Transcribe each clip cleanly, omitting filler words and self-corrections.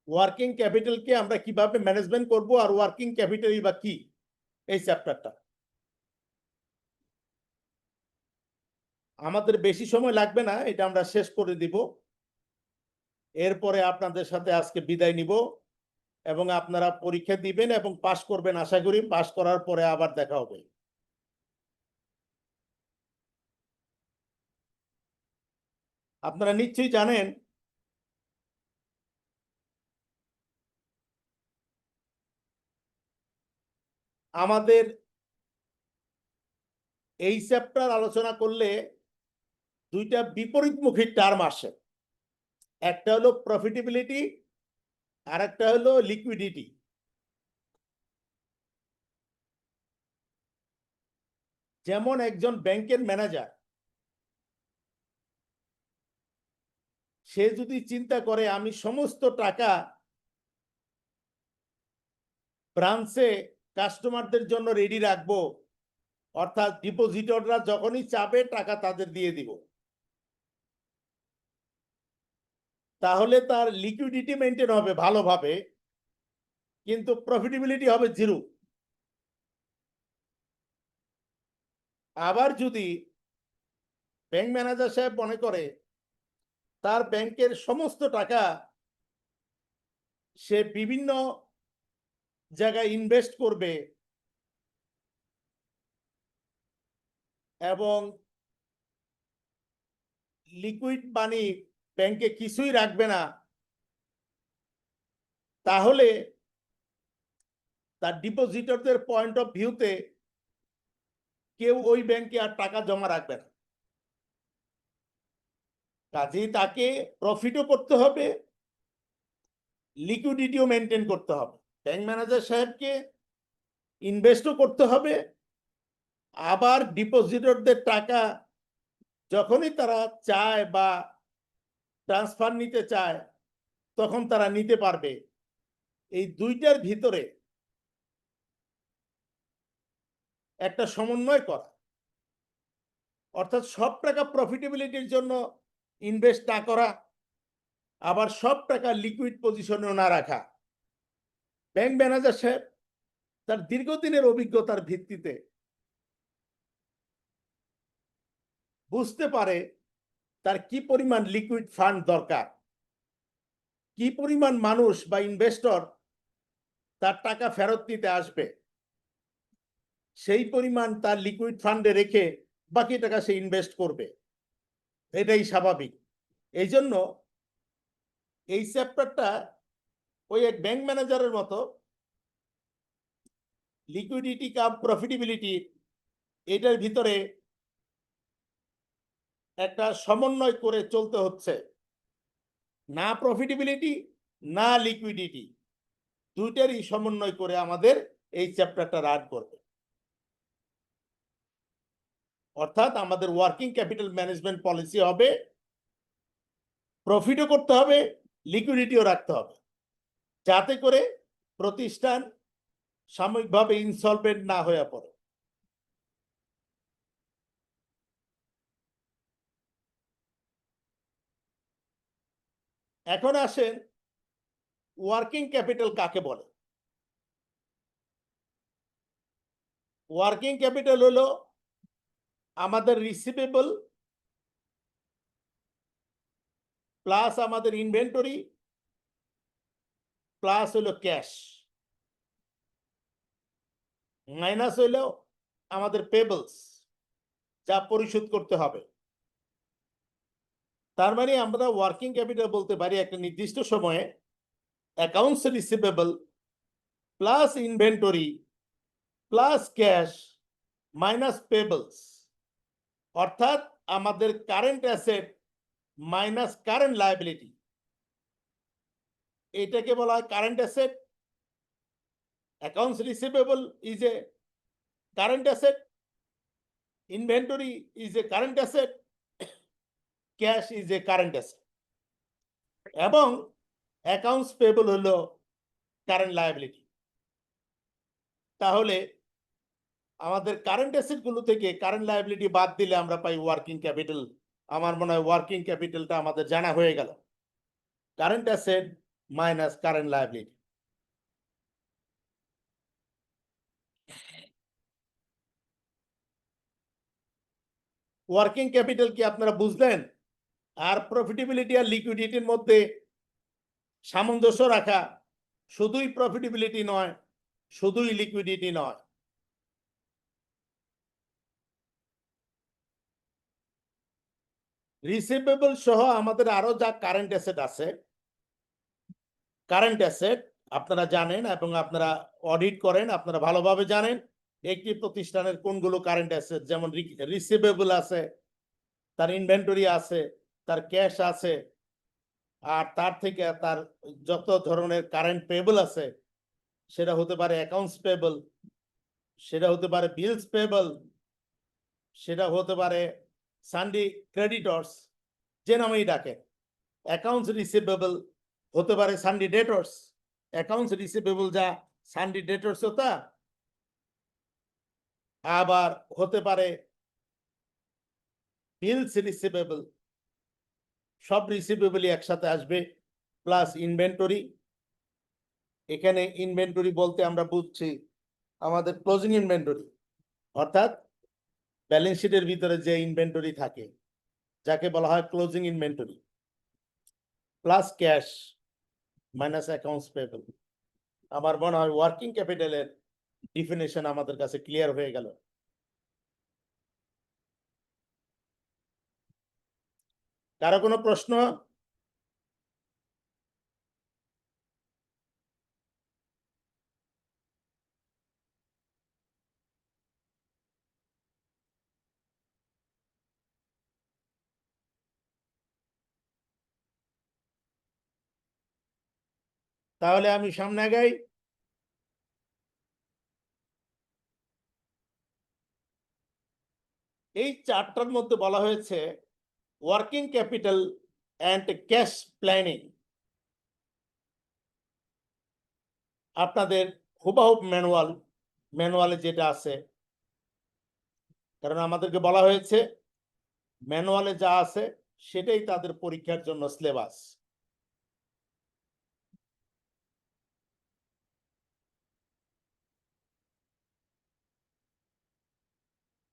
Working ক্যাপিটালকে আমরা কিভাবে management করব আর ওয়ার্কিং ক্যাপিটালই বা কি, এই চ্যাপ্টারটা আমাদের বেশি সময় লাগবে না, এটা আমরা শেষ করে দিব। এরপরে আপনাদের সাথে আজকে বিদায় নিব এবং আপনারা পরীক্ষা দিবেন এবং পাশ করবেন, আশা করি পাশ করার পরে আবার দেখা হবে। আপনারা নিশ্চয়ই জানেন আমাদের এই চ্যাপ্টার আলোচনা করলে দুইটা বিপরীতমুখী টার্ম আসে, একটা হলো প্রফিটেবিলিটি আর একটা হলো লিকুইডিটি। যেমন একজন ব্যাংকের ম্যানেজার, সে যদি চিন্তা করে আমি সমস্ত টাকা ব্রাঞ্চে কাস্টমারদের জন্য রেডি রাখবো, অর্থাৎ ডিপোজিটররা যখনই চাবে টাকা তাদের দিয়ে দিব, তাহলে তার লিকুইডিটি মেনটেন হবে ভালোভাবে, কিন্তু প্রফিটেবিলিটি হবে জিরো। আবার যদি ব্যাংক ম্যানেজার সাহেব মনে করে তার ব্যাংকের সমস্ত টাকা সে বিভিন্ন জায়গায় ইনভেস্ট করবে এবং লিকুইড মানি ব্যাংকে কিছুই রাখবে না, তাহলে তার ডিপোজিটরদের পয়েন্ট অফ ভিউতে কেউ ওই ব্যাংকে আর টাকা জমা রাখবে না। কাজেই তাকে প্রফিটও করতে হবে, লিকুইডিটিও মেনটেন করতে হবে। ব্যাংক ম্যানেজার সাহেবকে ইনভেস্টও করতে হবে, আবার ডিপোজিটরদের টাকা যখনই তারা চায় বা ট্রান্সফার নিতে চায় তখন তারা নিতে পারবে। এই দুইটার ভিতরে একটা সমন্বয় করা, অর্থাৎ সব টাকা প্রফিটেবিলিটির জন্য ইনভেস্ট না করা, আবার সব টাকা লিকুইড পজিশনেও না রাখা। ব্যাংক ম্যানেজার সাহেব তার দীর্ঘদিনের অভিজ্ঞতার ভিত্তিতে বুঝতে পারে তার কি পরিমাণ লিকুইড ফান্ড দরকার, কি পরিমাণ মানুষ বা ইনভেস্টর তার টাকা ফেরত নিতে আসবে, সেই পরিমাণ তার লিকুইড ফান্ডে রেখে বাকি টাকা সে ইনভেস্ট করবে। এটাই স্বাভাবিক। এই জন্য এই চ্যাপ্টারটা ওই এক ব্যাংক ম্যানেজারের মতো লিকুইডিটি কাম প্রফিটেবিলিটি, এটার ভিতরে একটা সমন্বয় করে চলতে হচ্ছে। না প্রফিটেবিলিটি না লিকুইডিটি, দুইটারই সমন্বয় করে আমাদের এই চ্যাপ্টারটা রান করবে। অর্থাৎ আমাদের ওয়ার্কিং ক্যাপিটাল ম্যানেজমেন্ট পলিসি হবে, প্রফিটও করতে হবে, লিকুইডিটিও রাখতে হবে, যাতে করে প্রতিষ্ঠান সাময়িকভাবে ইনসলভেন্ট না হয়ে পড়ে। এখন আসেন ওয়ার্কিং ক্যাপিটাল কাকে বলে। ওয়ার্কিং ক্যাপিটাল হলো আমাদের রিসিভেবল প্লাস আমাদের ইনভেন্টরি প্লাস হলো ক্যাশ মাইনাস হইলো আমাদের পেবলস, যা পরিশোধ করতে হবে। তার মানে আমরা ওয়ার্কিং ক্যাপিটাল বলতে পারি একটা নির্দিষ্ট সময়ে accounts receivable plus inventory plus cash minus pebbles, অর্থাৎ আমাদের current asset minus current liability, এটাকে বলা হয় current asset. Accounts receivable is a current asset, inventory is a current asset, cash is a current asset, এবং accounts payable হলো current liability. তাহলে আমাদের current asset গুলো থেকে কারেন্ট লায়াবিলিটি বাদ দিলে আমরা পাই ওয়ার্কিং ক্যাপিটাল। আমার মনে হয় ওয়ার্কিং ক্যাপিটালটা আমাদের জানা হয়ে গেল। Current asset minus current liability. Working capital কি আপনারা বুঝলেন? আর প্রফিটেবিলিটি আর লিকুইডিটির মধ্যে সামঞ্জস্য রাখা, শুধুই প্রফিটেবিলিটি নয়, শুধুই লিকুইডিটি নয়। রিসিভেবল সহ আমাদের আরো যা কারেন্ট অ্যাসেট আছে, কারেন্ট অ্যাসেট আপনারা জানেন এবং আপনারা অডিট করেন, আপনারা ভালোভাবে জানেন একটি প্রতিষ্ঠানের কোনগুলো কারেন্ট অ্যাসেট। যেমন রিসিভেবল আছে, তার ইনভেন্টরি আছে, তার ক্যাশ আছে, আর তার থেকে তার যত ধরনের কারেন্ট পেবল আছে, সেটা হতে পারে অ্যাকাউন্টস পেবল, সেটা হতে পারে বিলস পেবল, সেটা হতে পারে সানডে ক্রেডিটর্স, যে নামেই ডাকে। অ্যাকাউন্টস রিসিভেবল হতে পারে সানডে ডেটর্স, অ্যাকাউন্টস রিসিভেবল যা সানডে ডেটর্স হতা, আবার হতে পারে বিলস রিসিভেবল। সব রিসিভেবলই একসাথে আসবে, প্লাস ইনভেন্টরি। এখানে ইনভেন্টরি বলতে আমরা বুঝছি আমাদের ক্লোজিং ইনভেন্টরি, অর্থাৎ ব্যালেন্স শিটের ভিতরে যে ইনভেন্টরি থাকে যাকে বলা হয় closing inventory, plus cash minus accounts payable. আমার মনে হয় ওয়ার্কিং ক্যাপিটালের ডিফিনেশন আমাদের কাছে ক্লিয়ার হয়ে গেল। কারো কোনো প্রশ্ন? তাহলে আমি সামনে আগাই। এই চারটার মধ্যে বলা হয়েছে working capital and cash planning. আপনাদের হুবাহুব ম্যানুয়ালে যেটা আছে, কারণ আমাদেরকে বলা হয়েছে ম্যানুয়ালে যা আছে সেটাই তাদের পরীক্ষার জন্য সিলেবাস।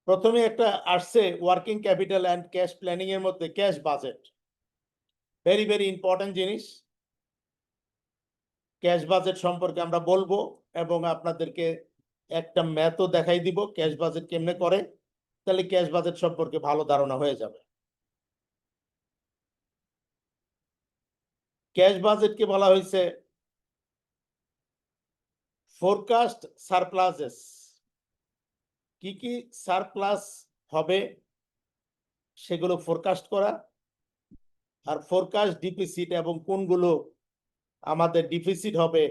প্রথমে একটা আসছে working capital and cash planning এর মধ্যে cash budget, very very important জিনিস। ক্যাশ বাজেট সম্পর্কে আমরা বলবো এবং আপনাদেরকে একটা ম্যাথও দেখাই দিব ক্যাশ বাজেট কেমনে করে, তাহলে ক্যাশ বাজেট সম্পর্কে ভালো ধারণা হয়ে যাবে। ক্যাশ বাজেটকে বলা হয়েছে ফোরকাস্ট সারপ্লাসেস। কি কি সারপ্লাস হবে সেগুলো ফোরকাস্ট করা, আর ফোরকাস্ট ডিফিসিট এবং কোনগুলো আমাদের ডিফিসিট হবে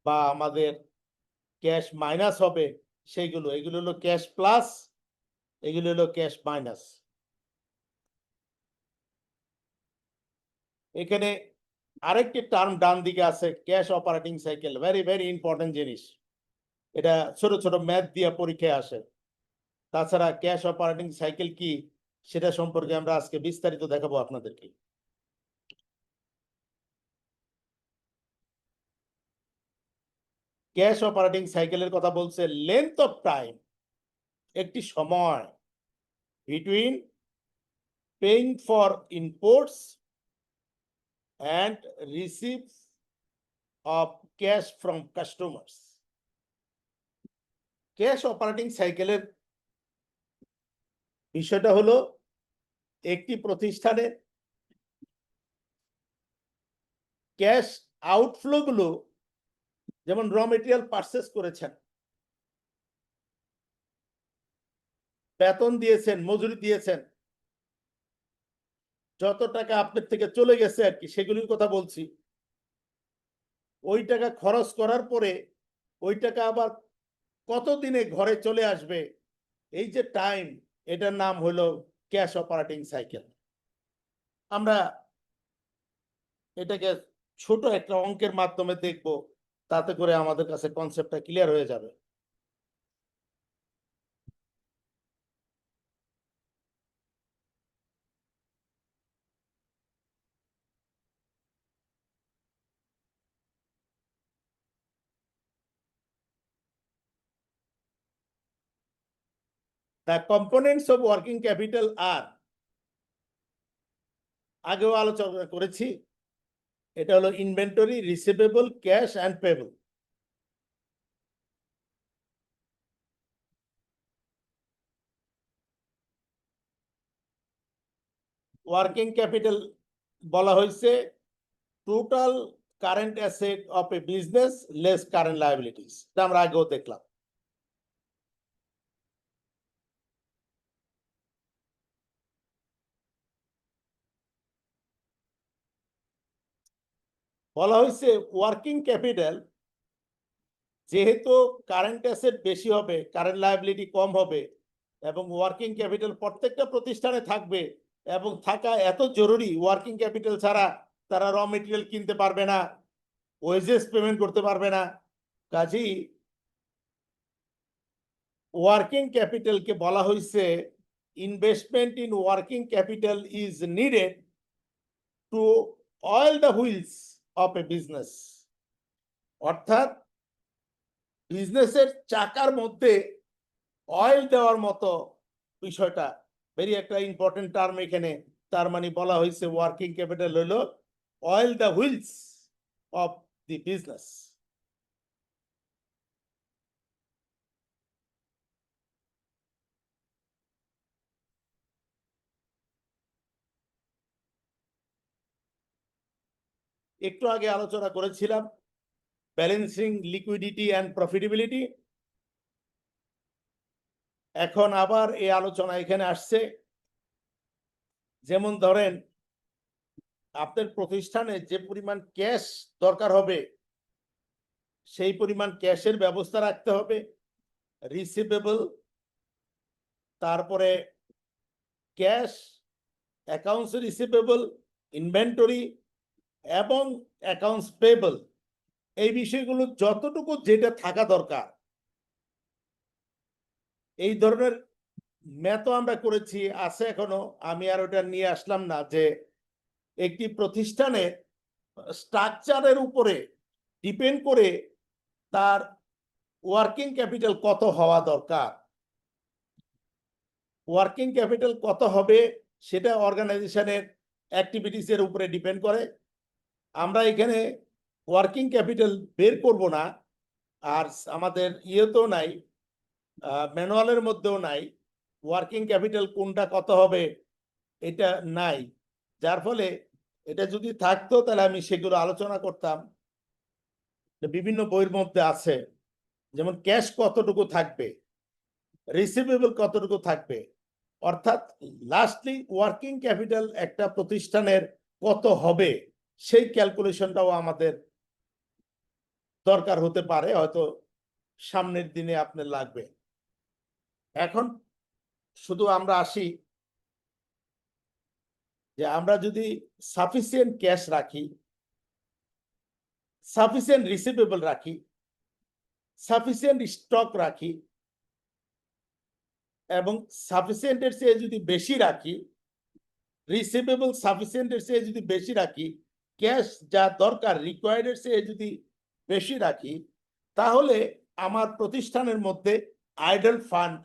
বা আমাদের ক্যাশ মাইনাস হবে সেইগুলো, এগুলো হলো ক্যাশ প্লাস, এগুলো হলো ক্যাশ মাইনাস। এখানে আরেকটি টার্ম ডান দিকে আছে cash operating cycle, very very important জিনিস। এটা ছোট ছোট ম্যাথ দিয়ে পরীক্ষায় আসে। তাছাড়া ক্যাশ অপারেটিং সাইকেল কি সেটা সম্পর্কে আমরা আজকে বিস্তারিত দেখাবো আপনাদেরকে। ক্যাশ অপারেটিং সাইকেলের কথা বলছে লেন্থ অফ টাইম, একটি সময় between paying for imports and receive of cash from customers. Cash operating সাইকেলের বিষয়টা হলো একটি প্রতিষ্ঠানে ক্যাশ আউটফ্লো গুলো, যেমন র মেটেরিয়াল পারচেস করেছেন, বেতন দিয়েছেন, মজুরি দিয়েছেন, যত টাকা আপনার থেকে চলে গেছে আর কি সেগুলির কথা বলছি। ওই টাকা খরচ করার পরে ওই টাকা আবার কতদিনে ঘরে চলে আসবে, এই যে টাইম, এটার নাম হলো ক্যাশ অপারেটিং সাইকেল। আমরা এটাকে ছোট একটা অঙ্কের মাধ্যমে দেখব, তাতে করে আমাদের কাছে কনসেপ্টটা ক্লিয়ার হয়ে যাবে। The components of working capital are, আগেও আলোচনা করেছি, এটা হলো inventory, receivable, cash and payable. Working capital বলা হয়েছে total current asset of a business less current liabilities, এটা আমরা আগেও দেখলাম। বলা হয়েছে ওয়ার্কিং ক্যাপিটাল যেহেতু কারেন্ট অ্যাসেট বেশি হবে, কারেন্ট লায়াবিলিটি কম হবে, এবং ওয়ার্কিং ক্যাপিটাল প্রত্যেকটা প্রতিষ্ঠানে থাকবে, এবং থাকা এত জরুরি, ওয়ার্কিং ক্যাপিটাল ছাড়া তারা র মেটেরিয়াল কিনতে পারবে না, ওয়েজেস পেমেন্ট করতে পারবে না। কাজেই ওয়ার্কিং ক্যাপিটালকে বলা হয়েছে investment in working capital is needed to oil the wheels of a business. অর্থাৎ বিজনেসের চাকার মধ্যে অয়েল দেওয়ার মতো বিষয়টা, ভেরি একটা ইম্পর্টেন্ট টার্ম এখানে। তার মানে বলা হয়েছে ওয়ার্কিং ক্যাপিটাল হলো oil the wheels of the business. একটু আগে আলোচনা করেছিলাম ব্যালেন্সিং লিকুইডিটি অ্যান্ড প্রফিটেবিলিটি। এখন আবার এই আলোচনা এখানে আসছে, যেমন ধরেন আপনার প্রতিষ্ঠানে যে পরিমাণ ক্যাশ দরকার হবে সেই পরিমাণ ক্যাশের ব্যবস্থা রাখতে হবে, রিসিভেবল, তারপরে ক্যাশ, অ্যাকাউন্টস রিসিভেবল, ইনভেন্টরি এবং অ্যাকাউন্টস পেবল, এই বিষয়গুলো যতটুকু যেটা থাকা দরকার, এই ধরনের ম্যাথও আমরা করেছি, আছে এখনো, আমি আর ওটা নিয়ে আসলাম না, যে একটি প্রতিষ্ঠানের স্ট্রাকচারের উপরে ডিপেন্ড করে তার ওয়ার্কিং ক্যাপিটাল কত হওয়া দরকার। ওয়ার্কিং ক্যাপিটাল কত হবে সেটা অর্গানাইজেশনের অ্যাক্টিভিটিস এর উপরে ডিপেন্ড করে। আমরা এখানে ওয়ার্কিং ক্যাপিটাল বের করব না, আর আমাদের ইয়েতেও নাই, ম্যানুয়ালের মধ্যেও নাই ওয়ার্কিং ক্যাপিটাল কোনটা কত হবে, এটা নাই। যার ফলে এটা যদি থাকতো তাহলে আমি সেগুলো আলোচনা করতাম। বিভিন্ন বইয়ের মধ্যে আছে, যেমন ক্যাশ কতটুকু থাকবে, রিসিভেবল কতটুকু থাকবে, অর্থাৎ লাস্টলি ওয়ার্কিং ক্যাপিটাল একটা প্রতিষ্ঠানের কত হবে সেই ক্যালকুলেশনটাও আমাদের দরকার হতে পারে, হয়তো সামনের দিনে আপনার লাগবে। এখন শুধু আমরা আসি যে আমরা যদি সাফিসিয়েন্ট ক্যাশ রাখি, সাফিসিয়েন্ট রিসিভেবল রাখি, সাফিসিয়েন্ট স্টক রাখি, এবং সাফিসিয়েন্টের চেয়ে যদি বেশি রাখি, রিসিভেবল সাফিসিয়েন্টের চেয়ে যদি বেশি রাখি, ক্যাশ যা দরকার রিকোয়ার্ডের চেয়ে যদি বেশি রাখি, তাহলে আমার প্রতিষ্ঠানের মধ্যে আইডল ফান্ড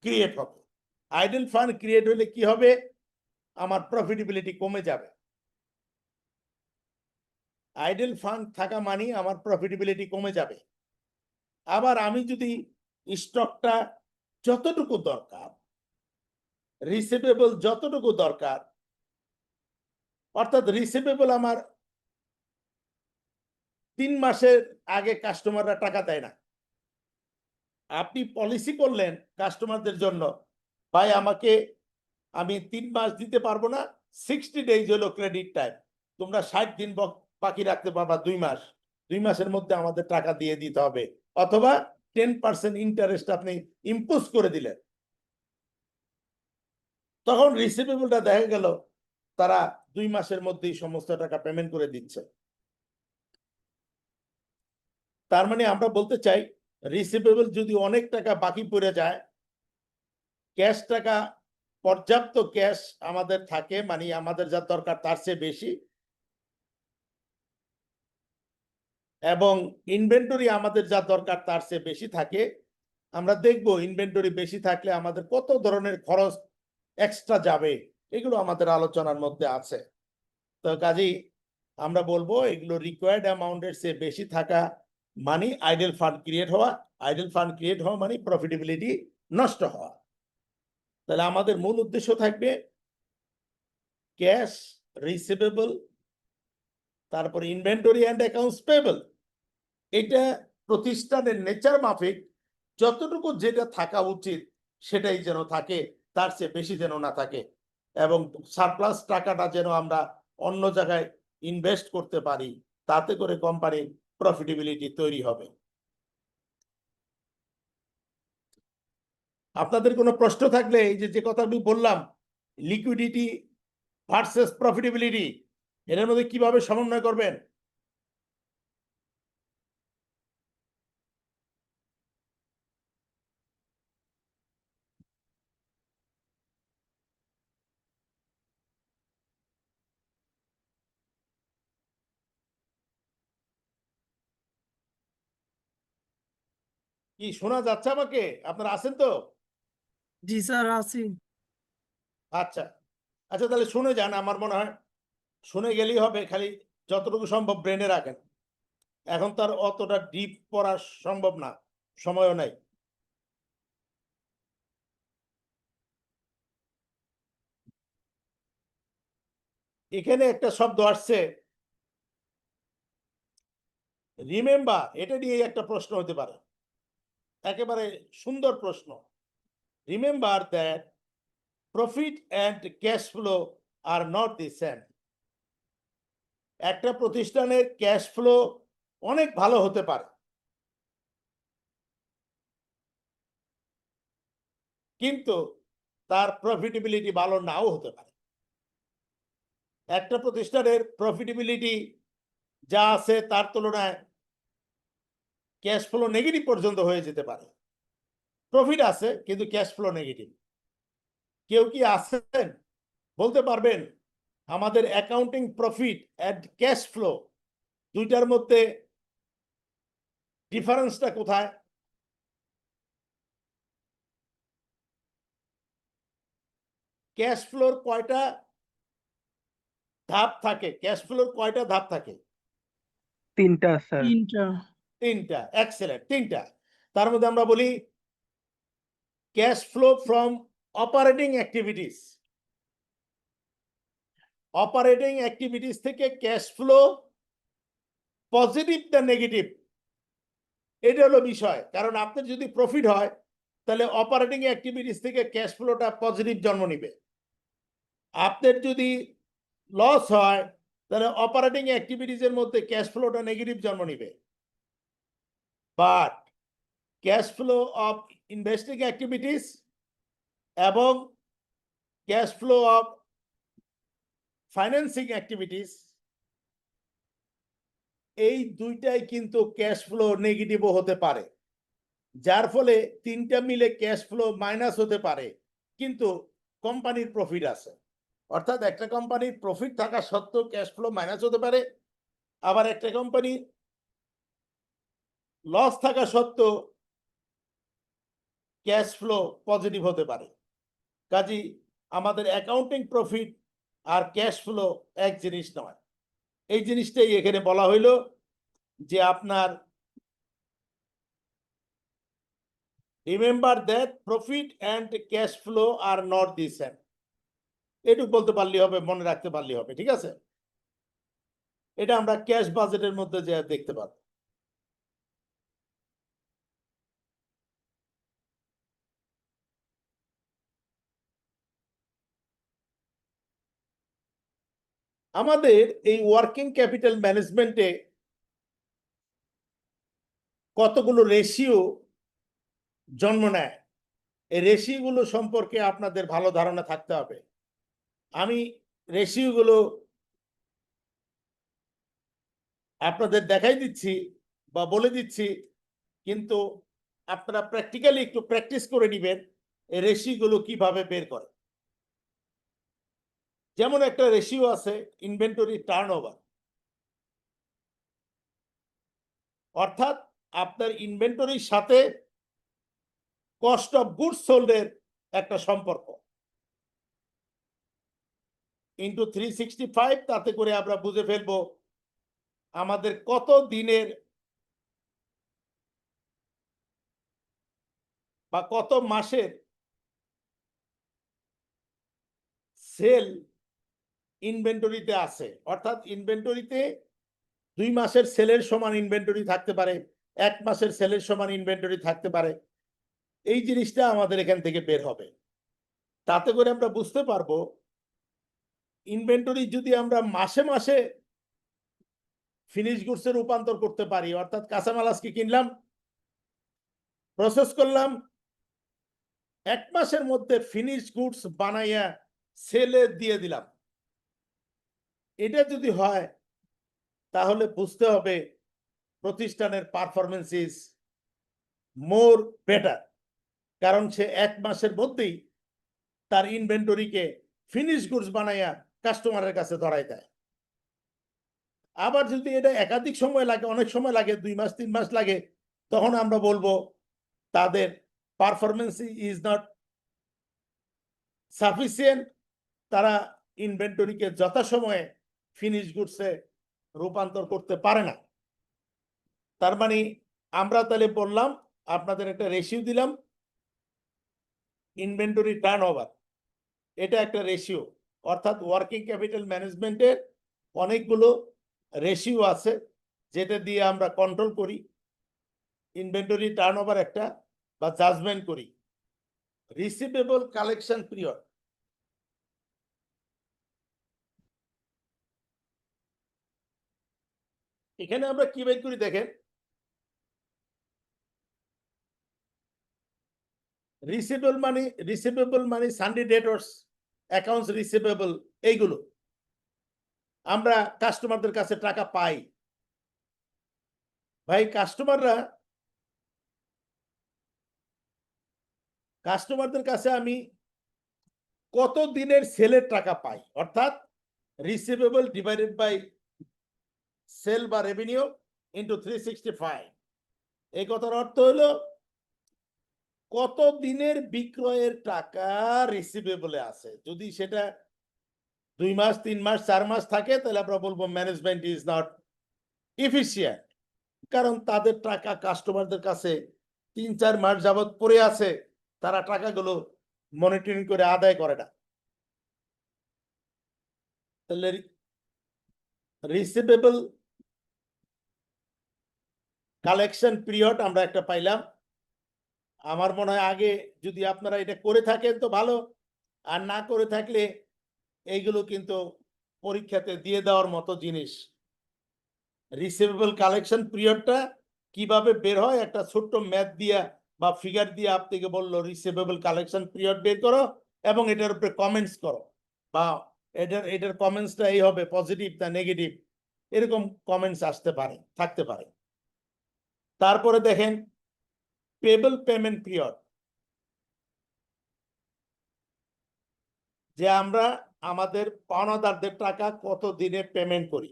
ক্রিয়েট হবে। আইডল ফান্ড ক্রিয়েট হলে কি হবে, আমার প্রফিটেবিলিটি কমে যাবে। আইডল ফান্ড থাকা মানে আমার প্রফিটেবিলিটি কমে যাবে। আবার আমি যদি স্টকটা যতটুকু দরকার, রিসিভেবল যতটুকু দরকার, অর্থাৎ রিসিভেবল আমার 3 মাসের আগে কাস্টমাররা টাকা দেয় না, আপনি পলিসি করলেন কাস্টমারদের জন্য, ভাই আমাকে, আমি 3 মাস দিতে পারবো না, 60 ডেজ হলো ক্রেডিট টাইম, তোমরা 60 দিন বাকি রাখতে পারবা, 2 মাস, 2 মাসের মধ্যে আমাদের টাকা দিয়ে দিতে হবে, অথবা 10% ইন্টারেস্ট আপনি ইম্পোজ করে দিলেন। তখন রিসিভেবলটা দেখা গেল তারা 2 মাসের মধ্যেই সমস্ত টাকা পেমেন্ট করে দিচ্ছে। তার মানে আমরা বলতে চাই রিসিভেবল যদি অনেক টাকা বাকি পড়ে যায়, ক্যাশ টাকা পর্যাপ্ত ক্যাশ আমাদের থাকে, মানে আমাদের যা দরকার তার চেয়ে বেশি, এবং ইনভেন্টরি আমাদের যা দরকার তার চেয়ে বেশি থাকে, আমরা দেখব ইনভেন্টরি বেশি থাকলে আমাদের কত ধরনের খরচ এক্সট্রা যাবে, এগুলো আমাদের আলোচনার মধ্যে আছে। তো কাজেই আমরা বলবো এগুলো রিকোয়ার্ড অ্যামাউন্টের চেয়ে বেশি থাকা মানে আইডল ফান্ড ক্রিয়েট হওয়া, আইডল ফান্ড ক্রিয়েট হওয়া মানে প্রফিটেবিলিটি নষ্ট হওয়া। তাহলে আমাদের মূল উদ্দেশ্য থাকবে ক্যাশ রিসিভেবল, তারপর ইনভেন্টরি অ্যান্ড অ্যাকাউন্টস পেয়েবল। এটা প্রতিষ্ঠানের নেচার মাফিক যতটুকু যেটা থাকা উচিত সেটাই যেন থাকে, তার চেয়ে বেশি যেন না থাকে, এবং সারপ্লাস টাকাটা যেন আমরা অন্য জায়গায় ইনভেস্ট করতে পারি, তাতে করে কোম্পানির প্রফিটেবিলিটি তৈরি হবে। আপনাদের কোনো প্রশ্ন থাকলে এই যে কথা আমি বললাম, লিকুইডিটি ভার্সেস প্রফিটেবিলিটি, এর মধ্যে কিভাবে সমন্বয় করবেন? কি শোনা যাচ্ছে আমাকে? আপনারা আছেন তো? জি স্যার, আছি। আচ্ছা আচ্ছা, তাহলে শুনে যান। আমার মনে হয় শুনে গেলেই হবে, খালি যতটুকু সম্ভব ব্রেনে রাখেন। এখন তার অতটা ডিপ পড়া সম্ভব না, সময়ও নাই। এখানে একটা শব্দ আসছে রিমেম্বার, এটা নিয়ে একটা প্রশ্ন হতে পারে, একেবারে সুন্দর প্রশ্ন। Remember that profit and cash flow are not the same. একটা প্রতিষ্ঠানের ক্যাশ ফ্লো অনেক ভালো হতে পারে, কিন্তু তার প্রফিটেবিলিটি ভালো নাও হতে পারে। একটা প্রতিষ্ঠানের প্রফিটেবিলিটি যা আছে তার তুলনায় ক্যাশ ফ্লো নেগেটিভ পর্যন্ত হয়ে যেতে পারে। প্রফিট আছে কিন্তু ক্যাশ ফ্লো নেগেটিভ। কেউ কি আছেন বলতে পারবেন আমাদের accounting profit and cash flow দুইটার মধ্যে ডিফারেন্সটা কোথায়? ক্যাশ ফ্লোর কয়টা ধাপ থাকে? ক্যাশ ফ্লোর কয়টা ধাপ থাকে? তিনটা স্যার। তিনটা। তিনটা। এক্সেলেন্ট, তিনটা। তার মধ্যে আমরা বলি cash flow from operating activities. Operating activities থেকে ক্যাশ ফ্লো পজিটিভ না নেগেটিভ, এটা হলো বিষয়। কারণ আপনার যদি প্রফিট হয় তাহলে অপারেটিং অ্যাক্টিভিটিস থেকে ক্যাশ ফ্লোটা পজিটিভ জন্ম নিবে। আপনার যদি লস হয় তাহলে অপারেটিং অ্যাক্টিভিটিস এর মধ্যে ক্যাশ ফ্লোটা নেগেটিভ জন্ম নিবে। But cash flow of investing activities এবং cash flow of financing activities, এই দুইটাই কিন্তু ক্যাশ ফ্লো নেগেটিভও হতে পারে, যার ফলে তিনটা মিলে ক্যাশ ফ্লো মাইনাস হতে পারে, কিন্তু কোম্পানির প্রফিট আছে। অর্থাৎ একটা কোম্পানির প্রফিট থাকা সত্ত্বেও ক্যাশ ফ্লো মাইনাস হতে পারে, আবার একটা কোম্পানি লস থাকা সত্ত্বেও ক্যাশ ফ্লো পজিটিভ হতে পারে। কাজেই আমাদের অ্যাকাউন্টিং প্রফিট আর ক্যাশ ফ্লো এক জিনিস নয়। এই জিনিসটাই এখানে বলা হইলো যে আপনার remember that profit and cash flow are not the same. এটুকু বলতে পারলেই হবে, মনে রাখতে পারলেই হবে, ঠিক আছে? এটা আমরা ক্যাশ বাজেটের মধ্যে যে দেখতে পাবো। আমাদের এই ওয়ার্কিং ক্যাপিটাল ম্যানেজমেন্টে কতগুলো রেশিও জন্ম নেয়, এই রেশিওগুলো সম্পর্কে আপনাদের ভালো ধারণা থাকতে হবে। আমি রেশিওগুলো আপনাদের দেখাই দিচ্ছি বা বলে দিচ্ছি, কিন্তু আপনারা প্র্যাকটিক্যালি একটু প্র্যাকটিস করে নেবেন এই রেশিওগুলো কিভাবে বের করে। যেমন একটা রেশিও আছে ইনভেন্টরি টার্নওভার, অর্থাৎ আপনার ইনভেন্টরির সাথে কস্ট অফ গুডস সোল্ডের একটা সম্পর্ক ইন্টু 365, তাতে করে আমরা বুঝে ফেলবো আমাদের কত দিনের বা কত মাসের সেল ইনভেন্টরিতে আছে। অর্থাৎ ইনভেন্টরিতে 2 মাসের সেলের সমান ইনভেন্টরি থাকতে পারে, 1 মাসের সেলের সমান ইনভেন্টরি থাকতে পারে। এই জিনিসটা আমাদের এখান থেকে বের হবে। তাতে করে আমরা বুঝতে পারবো ইনভেন্টরি যদি আমরা মাসে মাসে ফিনিশ গুডসে রূপান্তর করতে পারি, অর্থাৎ কাঁচামাল আজকে কিনলাম, প্রসেস করলাম, 1 মাসের মধ্যে ফিনিশ গুডস বানাইয়া সেলে দিয়ে দিলাম, এটা যদি হয় তাহলে বুঝতে হবে প্রতিষ্ঠানের পারফরমেন্স ইজ মোর বেটার। কারণ সে 1 মাসের মধ্যেই তার ইনভেন্টরিকে ফিনিশ গুডস বানাইয়া কাস্টমারের কাছে ধরাই দেয়। আবার যদি এটা একাধিক সময় লাগে, অনেক সময় লাগে, 2 মাস 3 মাস লাগে, তখন আমরা বলবো তাদের পারফরমেন্স ইজ নট সাফিসিয়েন্ট, তারা ইনভেন্টরিকে যথাসময়ে ফিনিশ গুডসে রূপান্তর করতে পারে না। তার মানে আমরা তাহলে বললাম, আপনাদের একটা রেশিও দিলাম, ইনভেন্টরি টার্নওভার, এটা একটা রেশিও। অর্থাৎ ওয়ার্কিং ক্যাপিটাল ম্যানেজমেন্টের অনেকগুলো রেশিও আছে যেটা দিয়ে আমরা কন্ট্রোল করি। ইনভেন্টরি টার্নওভার একটা বা জাজমেন্ট করি। রিসিভেবল কালেকশন পিরিয়ড, এখানে আমরা কি বের করি দেখেন, রিসিভেবল মানি সানডে ডেটর্স, অ্যাকাউন্টস রিসিভেবল, এইগুলো আমরা কাস্টমারদের কাছে টাকা পাই। ভাই কাস্টমারদের কাছে আমি কত দিনের সেলের টাকা পাই, অর্থাৎ রিসিভেবল ডিভাইডেড বাই সেল বা রেভিনিউ ইন্টু 365। এই কথার অর্থ হলো কত দিনের বিক্রয়ের টাকা রিসিভেবলে আছে। যদি সেটা 2 মাস 3 মাস 4 মাস থাকে তাহলে আমরা বলবো ম্যানেজমেন্ট ইজ নট এফিশিয়েন্ট। কারণ তাদের টাকা কাস্টমারদের কাছে 3-4 মাস যাবৎ পড়ে আছে, তারা টাকাগুলো মনিটরিং করে আদায় করে না। তাহলে রিসিভেবল কালেকশন পিরিয়ড আমরা একটা পাইলাম। আমার মনে হয় আগে যদি আপনারা এটা করে থাকেন তো ভালো, আর না করে থাকলে এইগুলো কিন্তু পরীক্ষাতে দিয়ে দেওয়ার মতো জিনিস। রিসিভেবল কালেকশন পিরিয়ডটা কিভাবে বের হয়, একটা ছোট্ট ম্যাথ দিয়া বা ফিগার দিয়ে আপনাকে বললো রিসিভেবল কালেকশন পিরিয়ড বের করো এবং এটার উপরে কমেন্টস করো, বা এটার কমেন্টসটা এই হবে পজিটিভ না নেগেটিভ, এরকম কমেন্টস আসতে পারে, থাকতে পারে। তারপরে দেখেন পেবল পেমেন্ট পিরিয়ড, যে আমরা আমাদের পাওনাদারদের টাকা কত দিনে পেমেন্ট করি।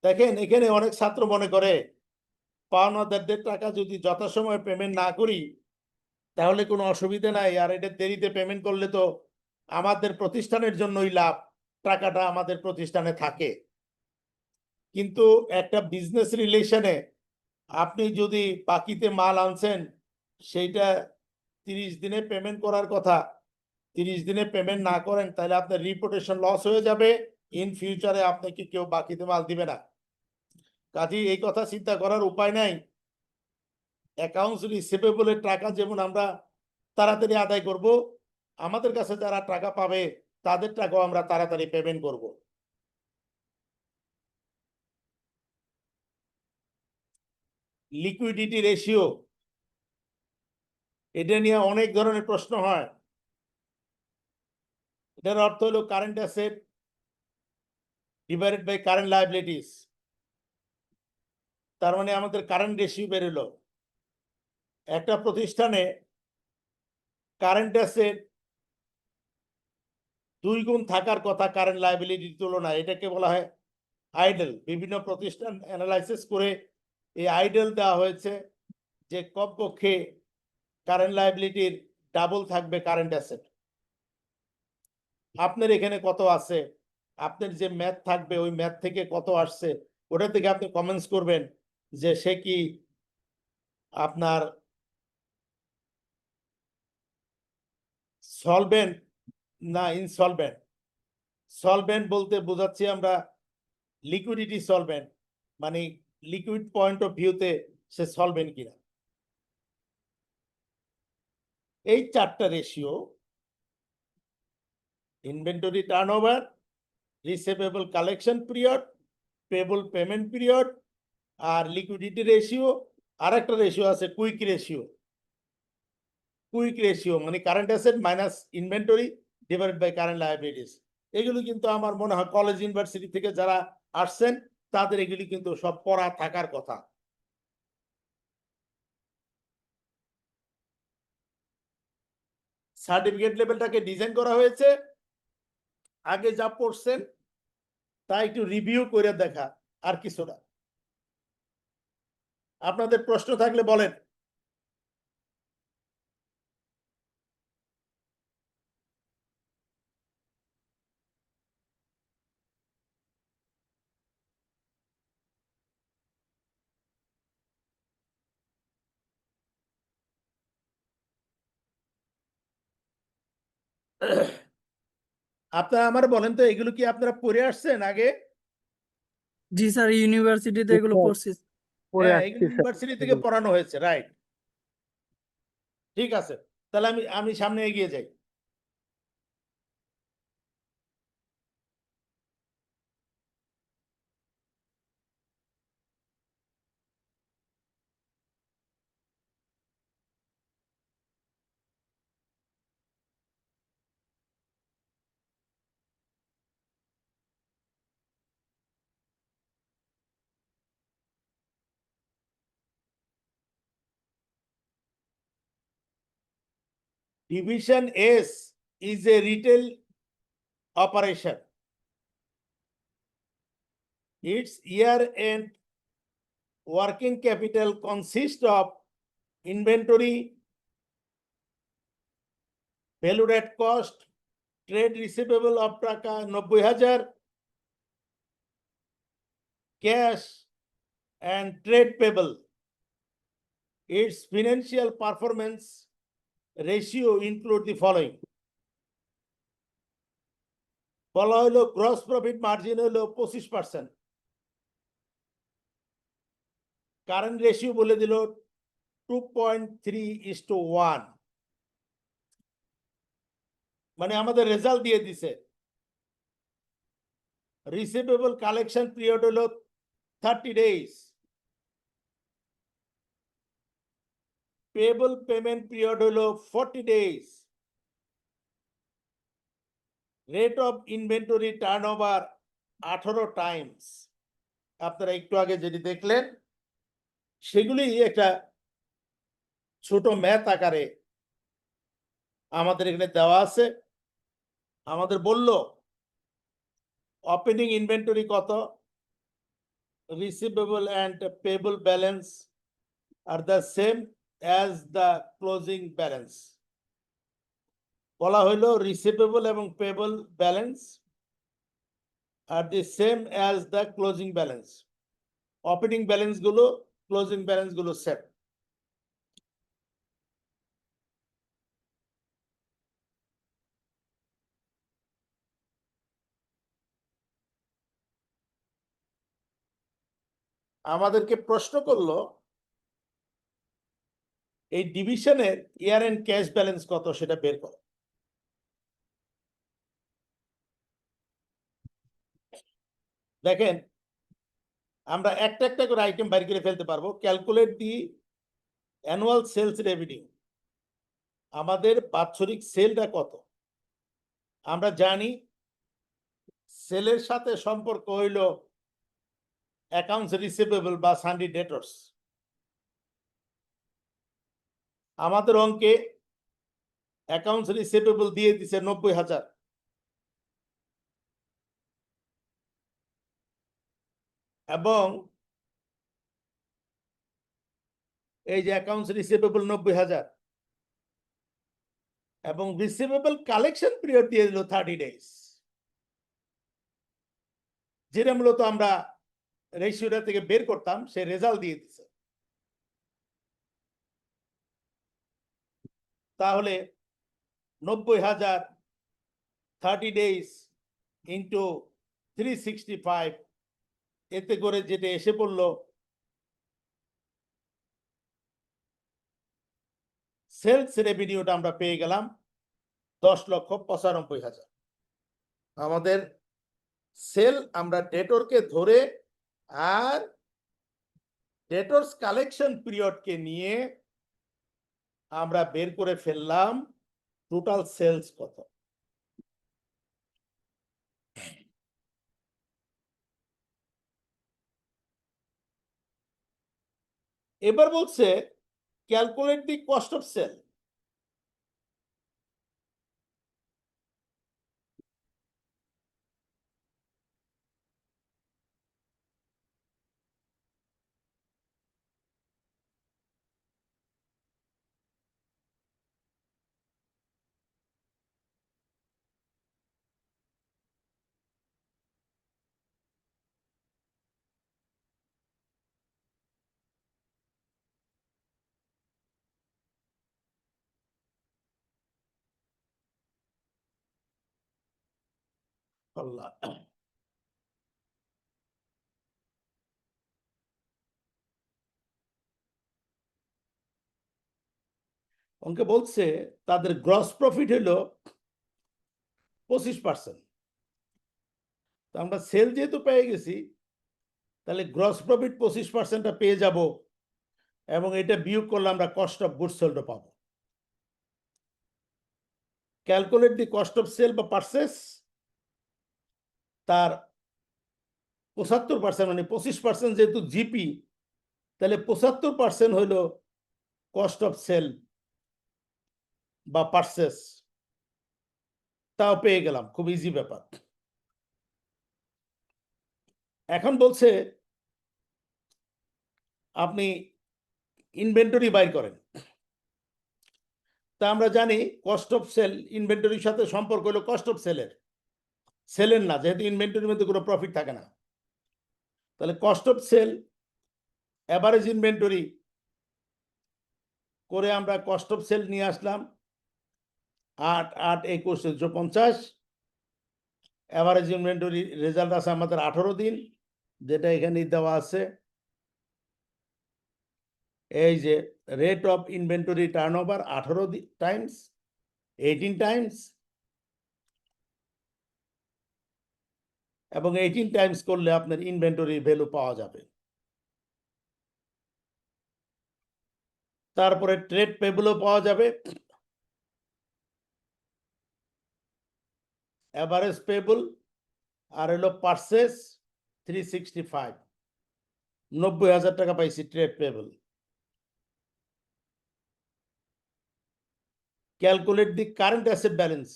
দেখেন এখানে অনেক ছাত্র মনে করে পাওনাদারদের টাকা যদি যথাসময়ে পেমেন্ট না করি তাহলে কোনো অসুবিধা নাই, আর এটা দেরিতে পেমেন্ট করলে তো আমাদের প্রতিষ্ঠানের জন্যই লাভ, টাকাটা আমাদের প্রতিষ্ঠানে থাকে। কিন্তু একটা বিজনেস রিলেশনে আপনি যদি বাকিতে মাল আনছেন, সেইটা 30 দিনে পেমেন্ট করার কথা, 30 দিনে পেমেন্ট না করেন তাহলে আপনার রিপুটেশন লস হয়ে যাবে, ইন ফিউচারে আপনাকে কেউ বাকিতে মাল দিবে না। কাজেই এই কথা চিন্তা করার উপায় নাই। অ্যাকাউন্টস রিসিভেবলের টাকা যেমন আমরা তাড়াতাড়ি আদায় করব, আমাদের কাছে যারা টাকা পাবে তাদের টাকাও আমরা তাড়াতাড়ি পেমেন্ট করব। লিকুইডিটি রেশিও, এটা নিয়ে অনেক ধরনের প্রশ্ন হয়। এটার অর্থ হলো current asset divided by current liabilities. তার মানে আমাদের কারেন্ট রেশিও বেরোলো। একটা প্রতিষ্ঠানে কারেন্ট অ্যাসেট 2 গুণ থাকার কথা কারেন্ট লায়াবিলিটির তুলনায়, এটাকে বলা হয় আইডল। বিভিন্ন প্রতিষ্ঠান অ্যানালাইসিস করে এই আইডল দেওয়া হয়েছে যে কমপক্ষে কারেন্ট লায়াবিলিটির ডাবল থাকবে কারেন্ট অ্যাসেট। আপনার এখানে কত আছে, আপনার যে ম্যাথ থাকবে ওই ম্যাথ থেকে কত আসছে ওটা থেকে আপনি কমেন্টস করবেন যে সে কি আপনার সলভেন্ট না ইনসলভেন্ট। সলভেন্ট বলতে বোঝাচ্ছি আমরা লিকুইডিটি সলভেন্ট, মানে লিকুইড পয়েন্ট অফ ভিউতে সে সলভেন্ট কিনা। এই চারটা ratio, inventory turnover, receivable collection period, payable payment period, আর লিকুইডিটি রেশিও, আর একটা রেশিও আছে কুইক রেশিও। কুইক রেশিও মানে current asset minus inventory divided by current liabilities. এগুলো কিন্তু আমার মনে হয় কলেজ ইউনিভার্সিটি থেকে যারা আসছেন তাদের এগুলি কিন্তু সব পড়া থাকার কথা। সার্টিফিকেট লেভেলটাকে ডিজাইন করা হয়েছে, আগে যা পড়ছেন তা একটু রিভিউ করে দেখা, আর কিছু না। আপনাদের প্রশ্ন থাকলে বলেন। আপনারা আমার বলেন তো, এগুলো কি আপনারা পড়ে আসছেন আগে? জি স্যার, ইউনিভার্সিটিতে জি এগুলো স্যার, পড়ছি। পরে হ্যাঁ, আসছি এগুলো স্যার ইউনিভার্সিটি থেকে পড়ানো হয়েছে, রাইট। ঠিক আছে, তাহলে আমি আমি সামনে এগিয়ে যাই। Division S is a retail operation. Its year-end working capital consists of inventory, valued at cost, trade receivable of টাকা 90,000, cash and trade payable. Its financial performance ratio include the following. বলা হলো গ্রস প্রফিট মার্জিন হলো 25%, current ratio বলে দিল 2.3:1, মানে আমাদের result দিয়ে দিছে। রিসিভেবল কালেকশন পিরিয়ড হলো 30 days, পেয়েবল পেমেন্ট পিরিয়ড হলো 40 days, rate of inventory turnover 18 Times. আপনারা একটু আগে যেটি দেখলেন সেগুলি একটা ছোট ম্যাথ আকারে আমাদের এখানে দেওয়া আছে। আমাদের বলল ওপেনিং ইনভেন্টরি কত, receivable and payable balance are the same as the closing balance. বলা হইলো রিসিভেবল এবং payable balance are the same as the closing balance. Opening balance গুলো ক্লোজিং ব্যালেন্স গুলো সেম। আমাদেরকে প্রশ্ন করলো এই ডিভিশনের ইয়ার এন্ড ক্যাশ ব্যালেন্স কত সেটা বের করো। দেখেন আমরা একটা একটা করে আইটেম বাইর করে ফেলতে পারবো। Calculate the annual sales revenue, আমাদের বাৎসরিক সেলটা কত। আমরা জানি সেলের সাথে সম্পর্ক হইল অ্যাকাউন্টস রিসিভেবল বা সান্ডি ডেটর্স। আমাদের অঙ্কে অ্যাকাউন্টস রিসিভেবল দিয়ে দিছে 90,000, এবং এই যে অ্যাকাউন্টস রিসিভেবল 90,000, এবং রিসিভেবল কালেকশন পিরিয়ড দিয়ে দিল 30 ডেজ, যেটা মূলত আমরা রেশিওটা থেকে বের করতাম, সে রেজাল্ট দিয়ে দিচ্ছে। তাহলে 90,000 30 ডেজ ইন্টু 365, এতে করে যেটা এসে পড়লো সেলস রেভিনিউটা আমরা পেয়ে গেলাম 10,95,000। আমাদের সেল আমরা ডেটরকে ধরে আর ডেটরস কালেকশন পিরিয়ডকে নিয়ে আমরা বের করে ফেললাম টোটাল সেলস কত। এবার বলছে calculate the cost of sale. আল্লাহ, অঙ্কে বলছে তাদের গ্রস প্রফিট হলো 25%। তো আমরা সেল যেহেতু পেয়ে গেছি, তাহলে গ্রস প্রফিট 25%টা পেয়ে যাব, এবং এটা বিয়োগ করলে আমরা কস্ট অফ গুডস সোল্ড পাবো। Calculate the cost of sale বা পারচেস, তার 75% মানে 25% যেহেতু জিপি, তাহলে 75% হইল কস্ট অফ সেল বা পারচেস। তাও পেয়ে গেলাম, খুব ইজি ব্যাপার। এখন বলছে আপনি ইনভেন্টরি বাইর করেন। তা আমরা জানি কস্ট অফ সেল ইনভেন্টরির সাথে সম্পর্ক হলো কস্ট অফ সেলের, সেলের না, যেহেতু ইনভেন্টরির মধ্যে কোনো প্রফিট থাকে না। তাহলে cost of sale average inventory করে আমরা কস্ট অফ সেল নিয়ে আসলাম 8 8 21 50। অ্যাভারেজ ইনভেন্টরি রেজাল্ট আছে আমাদের 18 দিন, যেটা এখানে দেওয়া আছে। এই যে rate of inventory turnover 18 Times 18 Times, এবং 18 টাইমস করলে আপনার ইনভেন্টরি ভ্যালু পাওয়া যাবে। তারপরে ট্রেড পেবলও পাওয়া যাবে, অ্যাভারেজ পেবল, আর হলো পারচেস 365, 90,000 টাকা পাইছি trade payable. Calculate the current asset balance,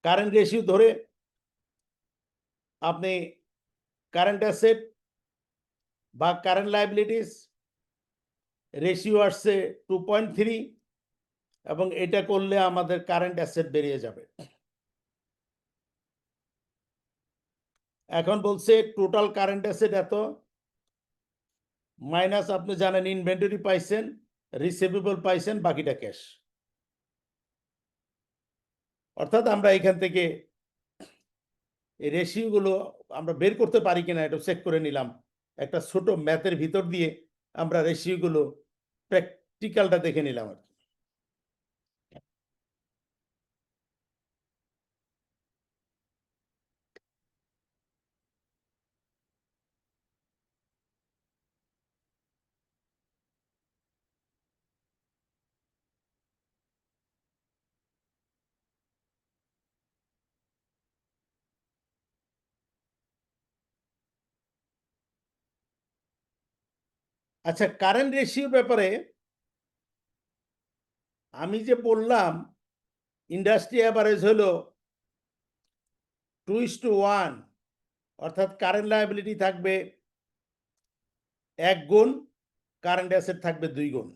current ratio ধরে আপনি কারেন্ট অ্যাসেট বা কারেন্ট লাইবিলিটিস রেশিও আসছে 2.3, এবং এটা করলে আমাদের কারেন্ট অ্যাসেট বেরিয়ে যাবে। এখন বলছে টোটাল কারেন্ট অ্যাসেট এত, মাইনাস আপনি জানেন ইনভেন্টরি পাইছেন, রিসিভেবল পাইছেন, বাকিটা ক্যাশ। অর্থাৎ আমরা এখান থেকে এই রেশিওগুলো আমরা বের করতে পারি কিনা এটা চেক করে নিলাম। একটা ছোট ম্যাথের ভিতর দিয়ে আমরা রেশিওগুলো প্র্যাকটিক্যালটা দেখে নিলাম আর কি। আচ্ছা, কারেন্ট রেশিওর ব্যাপারে আমি যে বললাম ইন্ডাস্ট্রি অ্যাভারেজ হলো 2:1, অর্থাৎ কারেন্ট লায়াবিলিটি থাকবে 1 গুণ, কারেন্ট অ্যাসেট থাকবে 2 গুণ।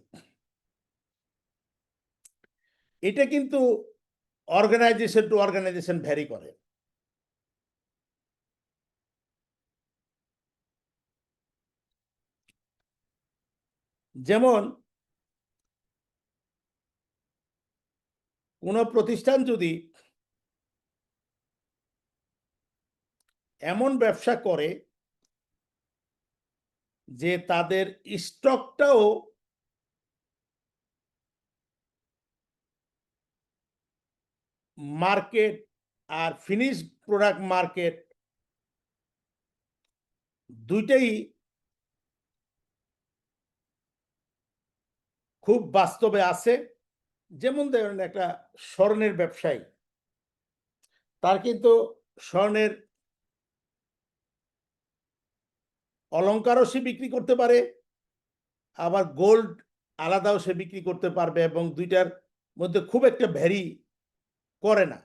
এটা কিন্তু অর্গানাইজেশন টু অর্গানাইজেশন ভ্যারি করে। যেমন কোনো প্রতিষ্ঠান যদি এমন ব্যবসা করে যে তাদের স্টকটাও মার্কেট আর ফিনিশ প্রোডাক্ট মার্কেট দুইটাই খুব বাস্তবে আছে। যেমন ধরেন একটা স্বর্ণের ব্যবসায়ী, তার কিন্তু স্বর্ণের অলংকারও সে বিক্রি করতে পারে, আবার গোল্ড আলাদাও সে বিক্রি করতে পারবে, এবং দুইটার মধ্যে খুব একটা ভ্যারি করে না।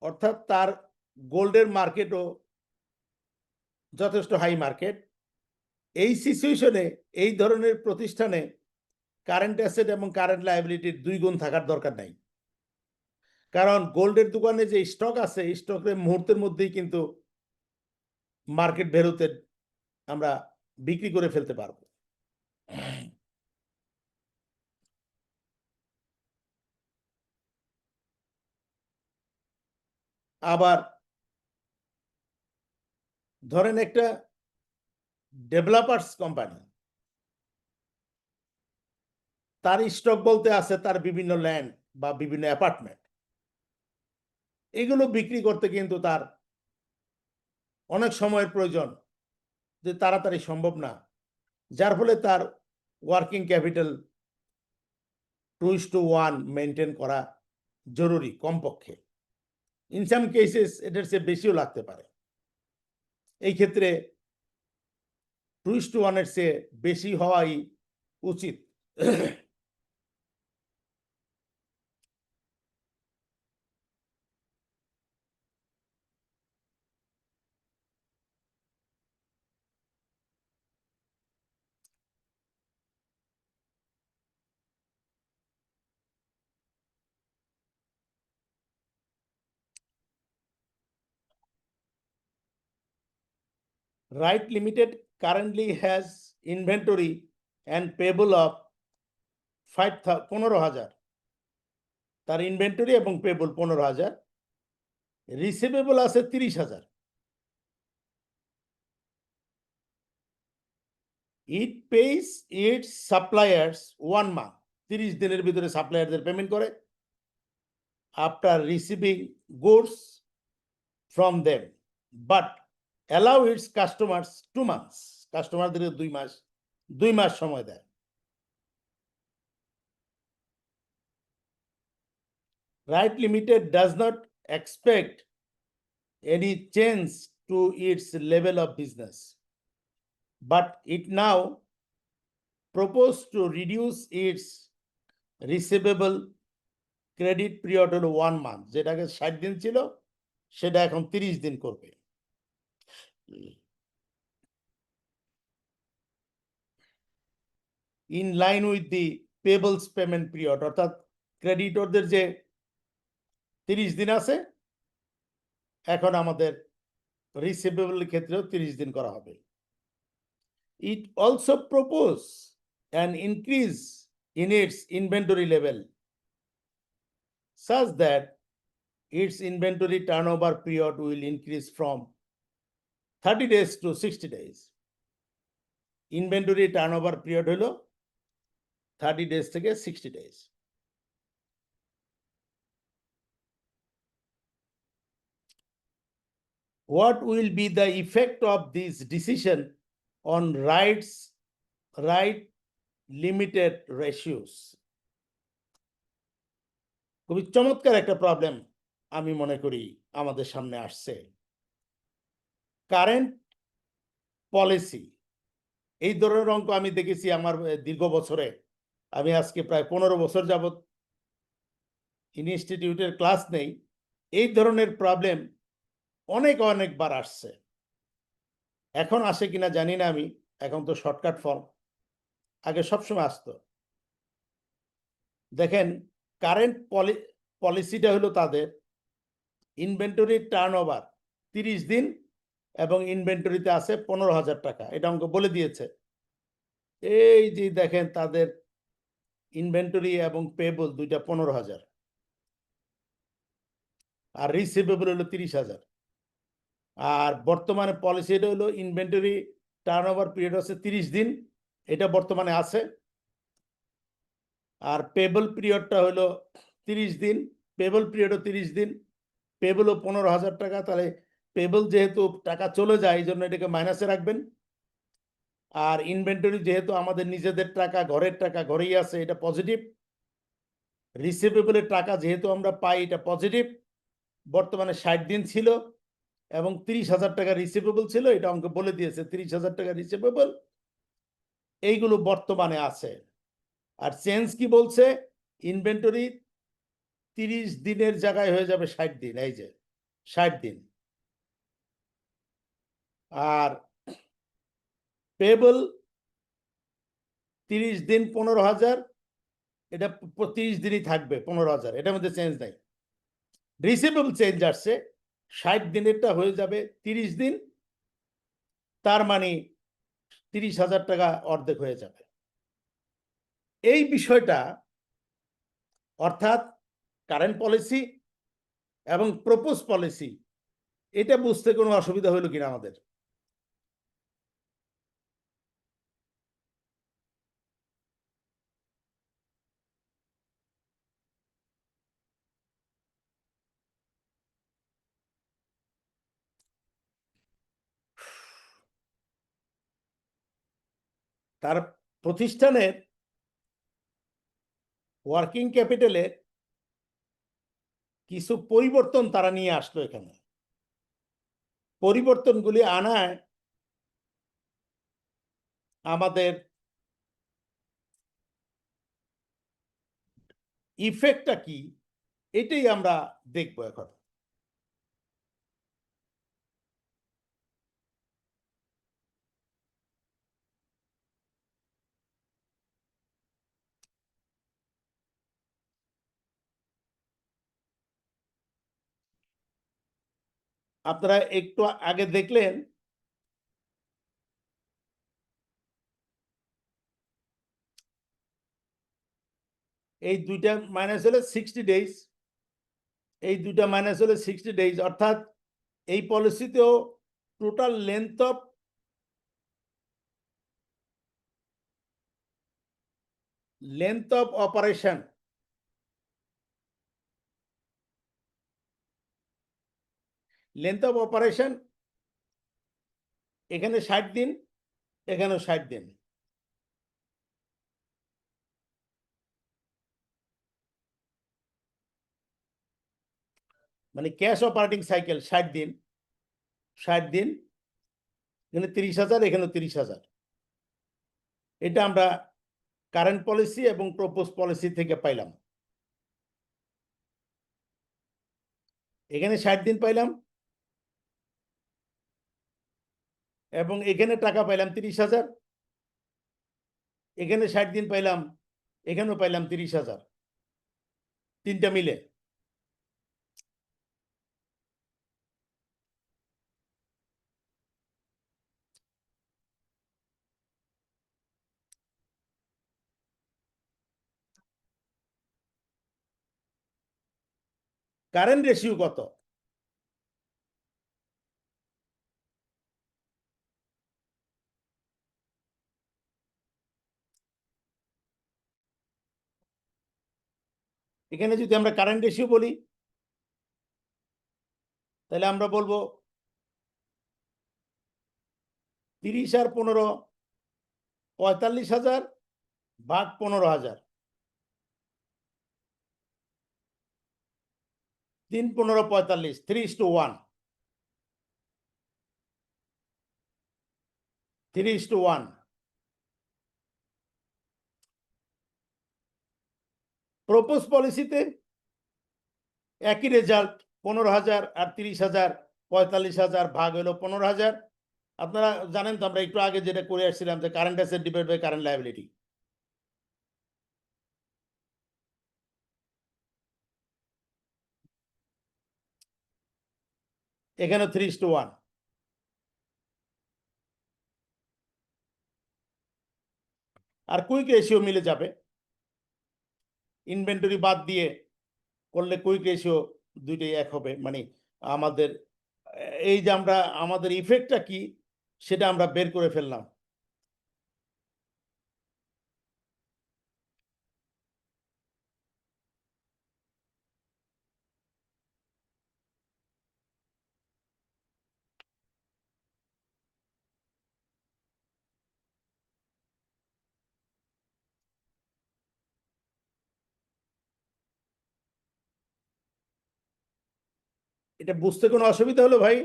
অর্থাৎ তার গোল্ডের মার্কেটও যথেষ্ট হাই মার্কেট। এই সিচুয়েশনে এই ধরনের প্রতিষ্ঠানে কারেন্ট অ্যাসেট এবং কারেন্ট লায়াবিলিটির 2 গুণ থাকার দরকার নাই। কারণ গোল্ডের দোকানে যে স্টক আছে, স্টকের মুহূর্তের মধ্যেই কিন্তু মার্কেট ভ্যালুতে আমরা বিক্রি করে ফেলতে পারবো। আবার ধরেন একটা ডেভেলপার্স কোম্পানি, তার স্টক বলতে আছে তার বিভিন্ন ল্যান্ড বা বিভিন্ন অ্যাপার্টমেন্ট, এগুলো বিক্রি করতে কিন্তু তার অনেক সময়ের প্রয়োজন, যে তাড়াতাড়ি সম্ভব না, যার ফলে তার ওয়ার্কিং ক্যাপিটাল 2:1 মেনটেন করা জরুরি কমপক্ষে। ইন সাম কেসেস এটার চেয়ে বেশিও লাগতে পারে। এই ক্ষেত্রে 2:1 এর চেয়ে বেশি হওয়াই উচিত। Wright Limited currently has inventory and payable of 15,000। তার ইনভেন্টরি এবং পেবল 15,000, রিসিভেবল আছে 30,000। ইট পেইস ইটস সাপ্লায়ার্স 1 মান্থ, 30 দিনের ভিতরে সাপ্লায়ারদের পেমেন্ট করে, after receiving goods from them, but allow it's customers 2 months, কাস্টমারদের 2 মাস সময় দেয়। Wright Limited does not expect any change to its level of business, but it now proposed to reduce its receivable credit period হলো 1 month, যেটাকে 60 দিন ছিল সেটা এখন 30 দিন করবে। In line with the pebbles payment period, অর্থাৎ ক্রেডিটরদের যে 30 দিন আছে, এখন আমাদের রিসিভেবল ক্ষেত্রেও 30 দিন করা হবে। It also propose an increase in its inventory level such that its inventory turnover period will increase from 30 days to 60 days. Inventory turnover period হলো 30 days থেকে 60 days. What will be the effect of this decision on Wright Limited ratios? খুবই চমৎকার একটা problem আমি মনে করি আমাদের সামনে আসছে। কারেন্ট পলিসি, এই ধরনের অঙ্ক আমি দেখেছি আমার দীর্ঘ বছরে। আমি আজকে প্রায় 15 বছর যাবত ইনস্টিটিউটের ক্লাস নেই। এই ধরনের প্রবলেম অনেকবার আসছে। এখন আসে কিনা জানি না আমি, এখন তো শর্টকাট ফর্ম, আগে সবসময় আসতো। দেখেন কারেন্ট পলিসিটা হলো তাদের ইনভেন্টরি টার্নওভার 30 দিন এবং ইনভেন্টরিতে আছে 15,000 টাকা, এটা আমাকে বলে দিয়েছে। এই যে দেখেন তাদের ইনভেন্টরি এবং পেবল দুইটা 15,000 আর রিসিভেবল হলো 30,000। আর বর্তমানে পলিসিটা হলো ইনভেন্টরি টার্নওভার পিরিয়ড হচ্ছে 30 দিন, এটা বর্তমানে আছে। আর পেবল পিরিয়ডটা হলো 30 দিন, পেবল পিরিয়ডও 30 দিন, পেবলও 15,000 টাকা। তাহলে পেবল যেহেতু টাকা চলে যায় এই জন্য এটাকে মাইনাসে রাখবেন। আর ইনভেন্টরি যেহেতু আমাদের নিজেদের টাকা, ঘরের টাকা ঘরেই আছে, এটা পজিটিভ। রিসিভেবলের টাকা যেহেতু আমরা পাই, এটা পজিটিভ। বর্তমানে 60 দিন ছিল এবং 30,000 টাকা রিসিভেবল ছিল, এটা আমাকে বলে দিয়েছে 30,000 টাকা রিসিভেবল, এইগুলো বর্তমানে আছে। আর চেঞ্জ কি বলছে, ইনভেন্টরি 30 দিনের জায়গায় হয়ে যাবে 60 দিন, এই যে 60 দিন। আর পেবল 30 দিন 15,000, এটা 30 দিনই থাকবে 15,000, এটার মধ্যে চেঞ্জ নাই। রিসিভেবল চেঞ্জ আসছে, 60 দিনেরটা হয়ে যাবে 30 দিন, তার মানে 30,000 টাকা অর্ধেক হয়ে যাবে। এই বিষয়টা অর্থাৎ কারেন্ট পলিসি এবং প্রপোজ পলিসি, এটা বুঝতে কোনো অসুবিধা হলো কিনা আমাদের? তার প্রতিষ্ঠানের ওয়ার্কিং ক্যাপিটালে কিছু পরিবর্তন তারা নিয়ে আসলো এখানে। পরিবর্তনগুলি আনায় আমাদের ইফেক্টটা কি, এটাই আমরা দেখব এখন। আপনারা একটু আগে দেখলেন এই দুইটা মাইনাস হলে 60 ডেজ, এই দুইটা মাইনাস হলে 60 ডেজ, অর্থাৎ এই পলিসিতেও টোটাল লেন্থ অফ অপারেশন, এখানে 60 দিন, এখানেও 60 দিন। মানে ক্যাশ অপারেটিং সাইকেল 60 দিন, 60 দিন, এখানে 30,000, এখানে 30,000। এটা আমরা কারেন্ট পলিসি এবং প্রপোজ পলিসি থেকে পাইলাম। এখানে 60 দিন পাইলাম এবং এখানে টাকা পাইলাম 30,000, এখানে 60 দিন পাইলাম, এখানেও পাইলাম 30,000, তিনটা মিলে। কারেন্ট রেশিও কত? এখানে যদি আমরা কারেন্ট রেশিও বলি তাহলে আমরা বলবো 30 আর 15, 45,000 ভাগ 15,000, 3 15 45, 3:1, 3:1। প্রপোজ পলিসিতে একই রেজাল্ট, 15,000 আর 30,000, 45,000 ভাগ হলো 15,000। আপনারা জানেন তো আমরা একটু আগে যেটা করে আসছিলাম যে current asset divide by current liability. এখানে 3:1। আর কুইক রেশিও মিলে যাবে, ইনভেন্টরি বাদ দিয়ে করলে কুইক রেশিও দুইটাই এক হবে। মানে আমাদের এই যে আমরা আমাদের ইফেক্টটা কি সেটা আমরা বের করে ফেললাম। এটা বুঝতে কোনো অসুবিধা হলো ভাই?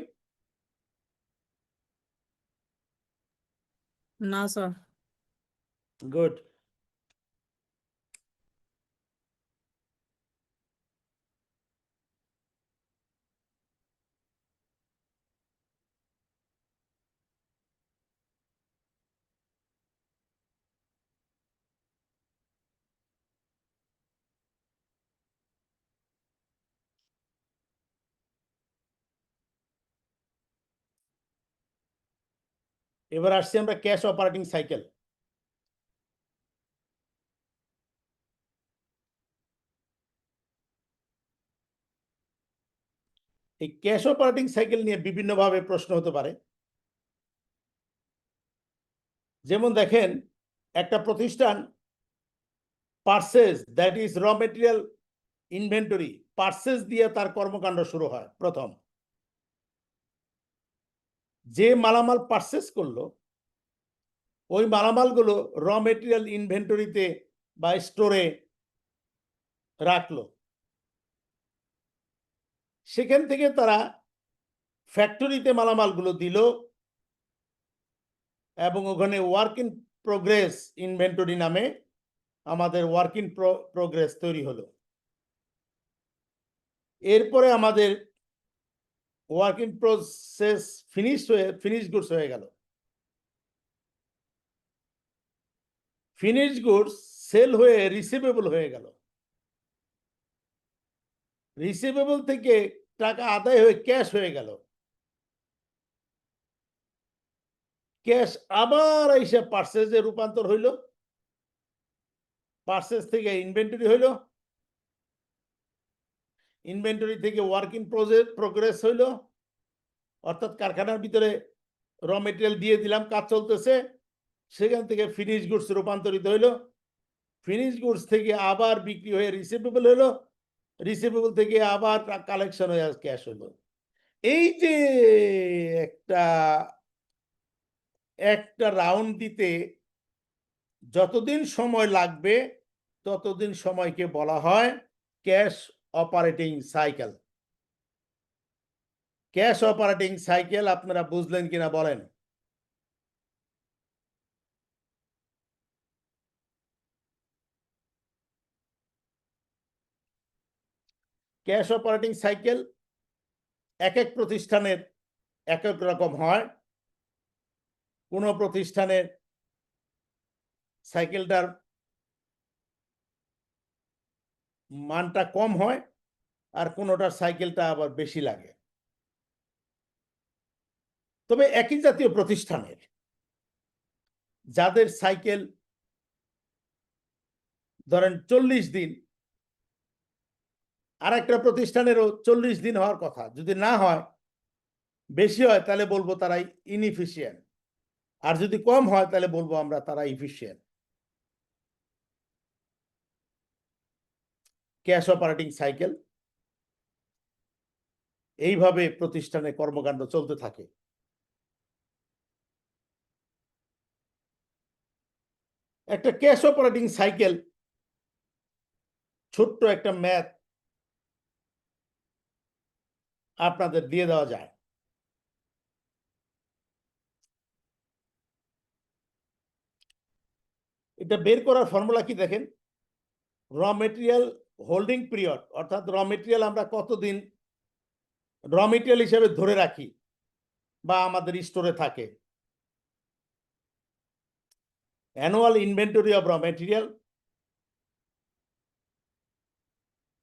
না স্যার। গুড। এবার আসছি আমরা ক্যাশ অপারেটিং সাইকেল। এই ক্যাশ অপারেটিং সাইকেল নিয়ে বিভিন্নভাবে প্রশ্ন হতে পারে। যেমন দেখেন, একটা প্রতিষ্ঠান পারচেজ, দ্যাট ইজ র মেটেরিয়াল ইনভেন্টরি, পারচেজ দিয়ে তার কর্মকাণ্ড শুরু হয়। প্রথম যে মালামাল পারচেজ করলো ওই মালামালগুলো র মেটেরিয়াল ইনভেন্টরিতে বা স্টোরে রাখলো। সেখান থেকে তারা ফ্যাক্টরিতে মালামালগুলো দিল এবং ওখানে ওয়ার্ক ইন প্রোগ্রেস ইনভেন্টরি নামে আমাদের ওয়ার্ক ইন প্রোগ্রেস তৈরি হলো। এরপরে আমাদের work in process finish goods হয়ে গেল। ফিনিশ গুডস সেল হয়ে রিসিভেবল হয়ে গেল। রিসিভেবল থেকে টাকা আদায় হয়ে ক্যাশ হয়ে গেল। ক্যাশ আবার এসে পারচেজে রূপান্তর হইল, পারচেজ থেকে ইনভেন্টরি হইল, ইনভেন্টরি থেকে ওয়ার্ক ইন প্রোগ্রেস হইল, অর্থাৎ কারখানার ভিতরে র মেটেরিয়াল দিয়ে দিলাম, কাজ চলতেছে, সেখান থেকে ফিনিশ গুডস রূপান্তরিত হইল, ফিনিশ গুডস থেকে আবার বিক্রি হয়ে রিসিভেবল হইল, রিসিভেবল থেকে আবার কালেকশন হয়ে ক্যাশ হইল। এই যে একটা একটা রাউন্ড দিতে যতদিন সময় লাগবে ততদিন সময়কে বলা হয় cash operating cycle. Cash operating cycle আপনারা বুঝলেন কিনা বলেন? ক্যাশ অপারেটিং সাইকেল এক এক প্রতিষ্ঠানের এক এক রকম হয়। কোনো প্রতিষ্ঠানের সাইকেলটার মানটা কম হয় আর কোনোটার সাইকেলটা আবার বেশি লাগে। তবে একই জাতীয় প্রতিষ্ঠানের যাদের সাইকেল ধরেন 40 দিন, আর একটা প্রতিষ্ঠানেরও 40 দিন হওয়ার কথা, যদি না হয় বেশি হয় তাহলে বলবো তারা ইনএফিশিয়েন্ট, আর যদি কম হয় তাহলে বলবো আমরা তারা ইফিশিয়েন্ট। ক্যাশ অপারেটিং সাইকেল এইভাবে প্রতিষ্ঠানে কর্মকাণ্ড চলতে থাকে। একটা ক্যাশ অপারেটিং সাইকেল ছোট্ট একটা ম্যাথ আপনাদের দিয়ে দেওয়া যায়। এটা বের করার ফর্মুলা কি দেখেন, র মেটেরিয়াল হোল্ডিং পিরিয়ড, অর্থাৎ র মেটেরিয়াল আমরা কতদিন র মেটেরিয়াল হিসেবে ধরে রাখি বা আমাদের স্টোরে থাকে, অ্যানুয়াল ইনভেন্টরি অফ র material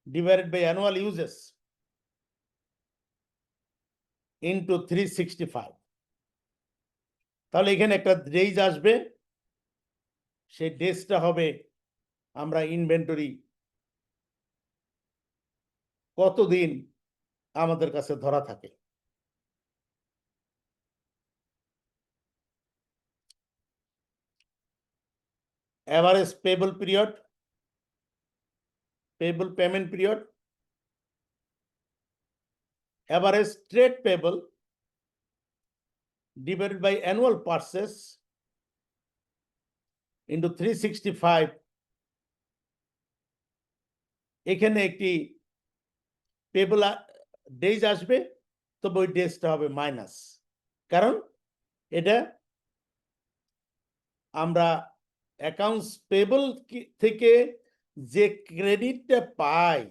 divided by annual uses. Into 365। তাহলে এখানে একটা ডেজ আসবে, সেই ডেজটা হবে আমরা ইনভেন্টরি কতদিন আমাদের কাছে ধরা থাকে। Average payable period, payable payment period, average trade payable divided by annual purchase into 365। এখানে একটি পেবল ডেজ আসবে, তবে ওই ডেজটা হবে মাইনাস, কারণ এটা আমরা অ্যাকাউন্টস পেবল থেকে যে ক্রেডিটটা পাই,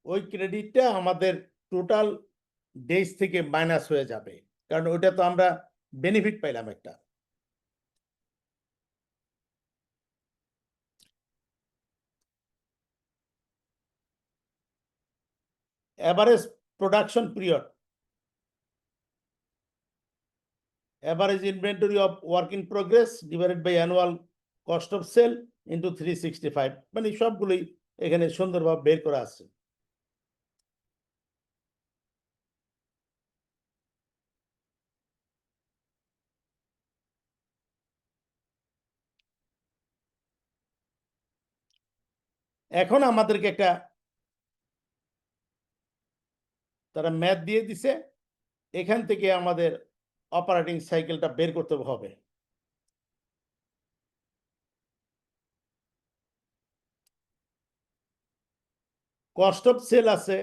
ওই ক্রেডিটটা আমাদের টোটাল ডেজ থেকে মাইনাস হয়ে যাবে, কারণ ওইটা তো আমরা বেনিফিট পাইলাম একটা। Average production period, average inventory of work in progress divided by annual cost of sale into 365, মানে সবগুলোই এখানে সুন্দরভাবে বের করা আছে। এখন আমাদেরকে একটা তারা ম্যাথ দিয়ে দিছে, এখান থেকে আমাদের অপারেটিং সাইকেলটা বের করতে হবে। কস্ট অফ সেল আছে,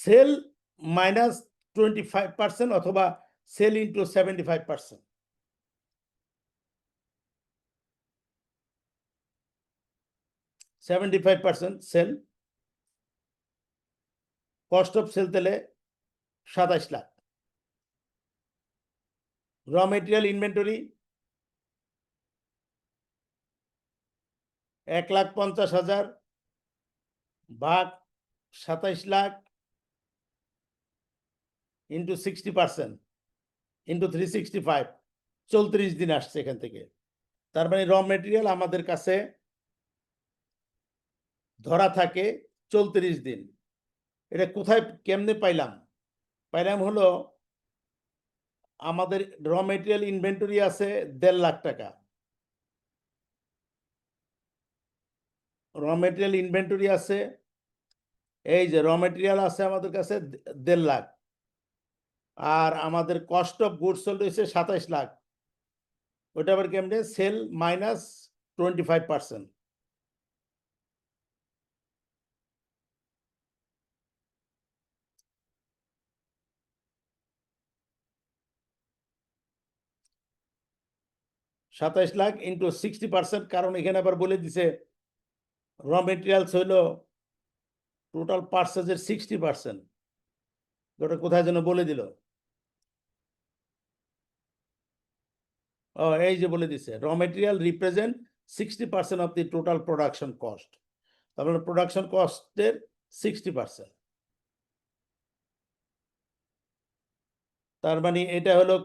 সেল মাইনাস 25% অথবা sale into 75%। Sale, cost of sale তাহলে 27 লাখ। র মেটেরিয়াল ইনভেন্টরি 1,50,000 ভাগ 27 লাখ ইন্টু 60% ইন্টু 365, 34 দিন আসছে এখান থেকে। তার মানে র মেটেরিয়াল আমাদের কাছে ধরা থাকে 34 দিন। এটা কোথায় কেমনে পাইলাম? পাইলাম হলো আমাদের র মেটেরিয়াল ইনভেন্টরি আছে 1.5 লাখ টাকা। র মেটেরিয়াল ইনভেন্টরি আছে, এই যে র মেটেরিয়াল আছে আমাদের কাছে 1.5 লাখ, আর আমাদের কস্ট অফ গুডস সোল্ড হয়েছে 27 লাখ। ওটা আবার কেমনে? Sale minus 25%। সাতাইশ লাখ ইন্টু 60%, কারণ এখানে আবার বলে দিছে র মেটেরিয়ালস হইল টোটাল পার্সেসের 60%। ওটা কোথায় যেন বলে দিল, এই যে বলে দিছে র material represent 60% of the total production cost. তারপরে প্রোডাকশন কস্টের 60%। তার মানে এটা হলো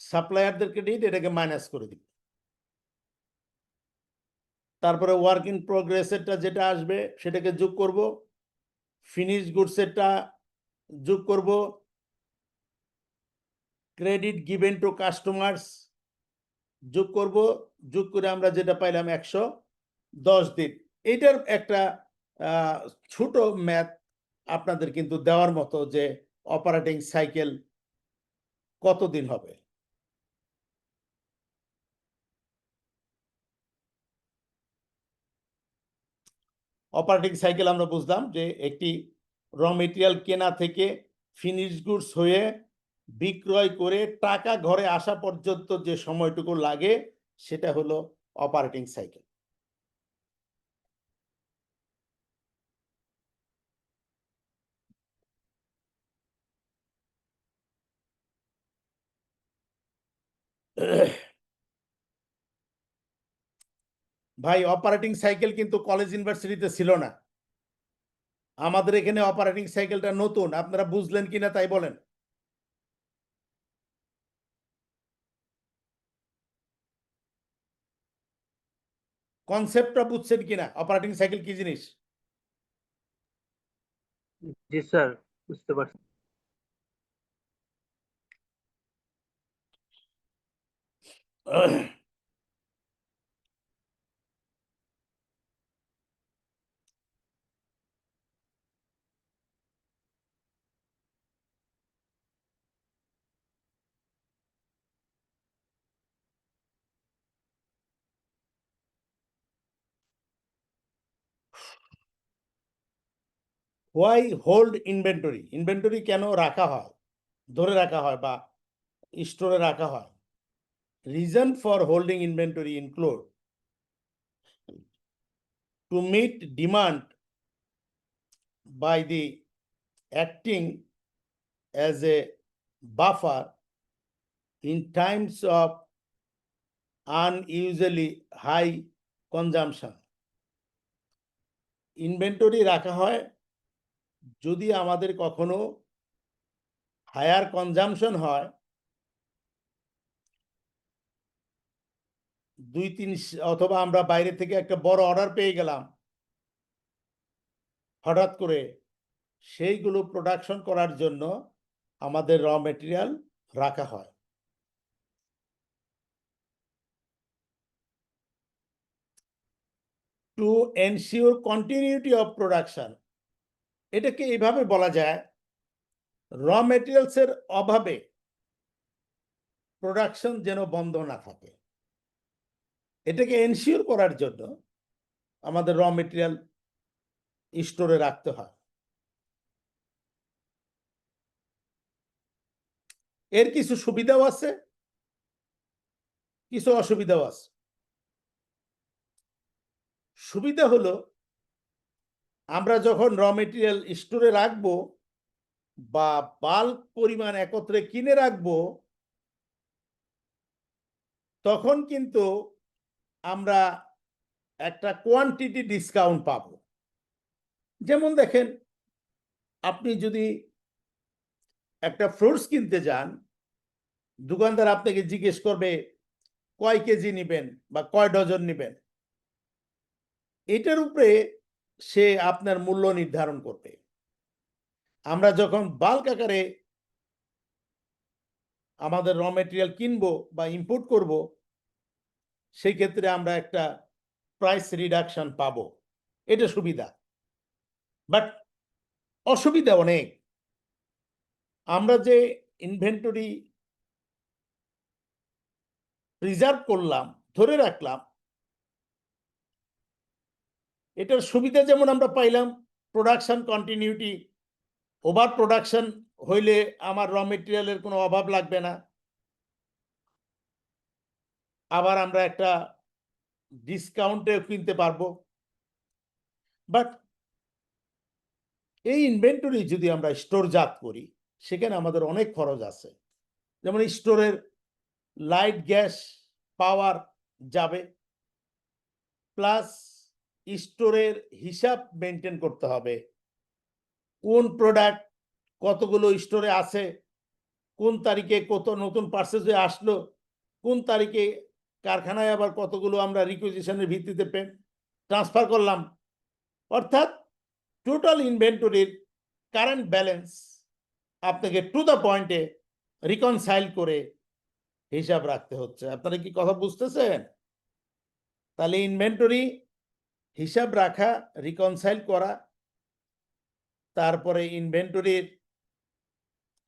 সাপ্লায়ারদের ক্রেডিট, এটাকে মাইনাস করে দিবে। তারপরে ওয়ার্ক ইন প্রোগ্রেসেরটা যেটা আসবে সেটাকে যোগ করব, ফিনিশ গুডসেরটা যোগ করব, ক্রেডিট গিভেন টু কাস্টমার্স যোগ করব, যোগ করে আমরা যেটা পাইলাম 110 দিন। এটার একটা ছোট ম্যাথ আপনাদের কিন্তু দেওয়ার মতো, যে অপারেটিং সাইকেল কতদিন হবে। অপারেটিং সাইকেল আমরা বুঝলাম যে একটি র মেটেরিয়াল কেনা থেকে ফিনিশ গুডস হয়ে বিক্রয় করে টাকা ঘরে আসা পর্যন্ত যে সময়টুকু লাগে সেটা হলো অপারেটিং সাইকেল। ভাই অপারেটিং সাইকেল কিন্তু কলেজ ইউনিভার্সিটিতে ছিল না, আমাদের এখানে অপারেটিং সাইকেলটা নতুন, আপনারা বুঝলেন কিনা তাই বলেন। কনসেপ্টটা বুঝছেন কিনা, অপারেটিং সাইকেল কি জিনিস? জি স্যার, বুঝতে পারছি। হোয়াই হোল্ড ইনভেন্টরি, ইনভেন্টরি কেন রাখা হয়, ধরে রাখা হয় বা স্টোরে রাখা হয়? Reason for holding inventory include to meet demand by the acting as a buffer in times of unusually high consumption. Inventory রাখা হয় যদি আমাদের কখনো হায়ার কনজাম্পশন হয়, 2-3 অথবা আমরা বাইরে থেকে একটা বড় অর্ডার পেয়ে গেলাম হঠাৎ করে, সেইগুলো প্রোডাকশন করার জন্য আমাদের র মেটেরিয়াল রাখা হয়। To ensure continuity of production, এটাকে এইভাবে বলা যায়, র মেটেরিয়ালসের অভাবে প্রোডাকশন যেন বন্ধ না থাকে, এটাকে এনশিওর করার জন্য আমাদের র মেটেরিয়াল স্টোরে রাখতে হয়। এর কিছু সুবিধাও আছে, কিছু অসুবিধাও আছে। সুবিধা হলো আমরা যখন র মেটেরিয়াল স্টোরে রাখবো বা বাল্ক পরিমাণ একত্রে কিনে রাখবো, তখন কিন্তু আমরা একটা কোয়ান্টিটি ডিসকাউন্ট পাবো। যেমন দেখেন, আপনি যদি একটা ফ্রুটস কিনতে যান, দোকানদার আপনাকে জিজ্ঞেস করবে কয় কেজি নেবেন বা কয় ডজন নেবেন, এটার উপরে সে আপনার মূল্য নির্ধারণ করবে। আমরা যখন বাল্ক আকারে আমাদের র মেটেরিয়াল কিনবো বা ইম্পোর্ট করব, সেই ক্ষেত্রে আমরা একটা প্রাইস রিডাকশন পাবো, এটা সুবিধা। বাট অসুবিধা অনেক। আমরা যে ইনভেন্টরি প্রিজার্ভ করলাম, ধরে রাখলাম, এটার সুবিধা যেমন আমরা পাইলাম প্রোডাকশন কন্টিনিউটি, ওভার প্রোডাকশন হইলে আমার র মেটেরিয়ালের কোনো অভাব লাগবে না, আবার আমরা একটা ডিসকাউন্টেও কিনতে পারবো। বাট এই ইনভেন্টরি যদি আমরা স্টোরজাত করি, সেখানে আমাদের অনেক খরচ আছে। যেমন স্টোরের লাইট, গ্যাস, পাওয়ার যাবে, প্লাস স্টোরের হিসাব মেনটেন করতে হবে, কোন প্রোডাক্ট কতগুলো স্টোরে আছে, কোন তারিখে কত নতুন পার্সেস হয়ে আসলো, কোন তারিখে কারখানায় আবার কতগুলো আমরা রিকুইজিশনের ভিত্তিতে ট্রান্সফার করলাম। অর্থাৎ টোটাল ইনভেন্টরির কারেন্ট ব্যালেন্স আপনাকে টু দ্য পয়েন্টে রিকনসাইল করে হিসাব রাখতে হচ্ছে। আপনারা কি কথা বুঝতেছেন? তাহলে ইনভেন্টরি হিসাব রাখা, রিকনসাইল করা, তারপরে ইনভেন্টরির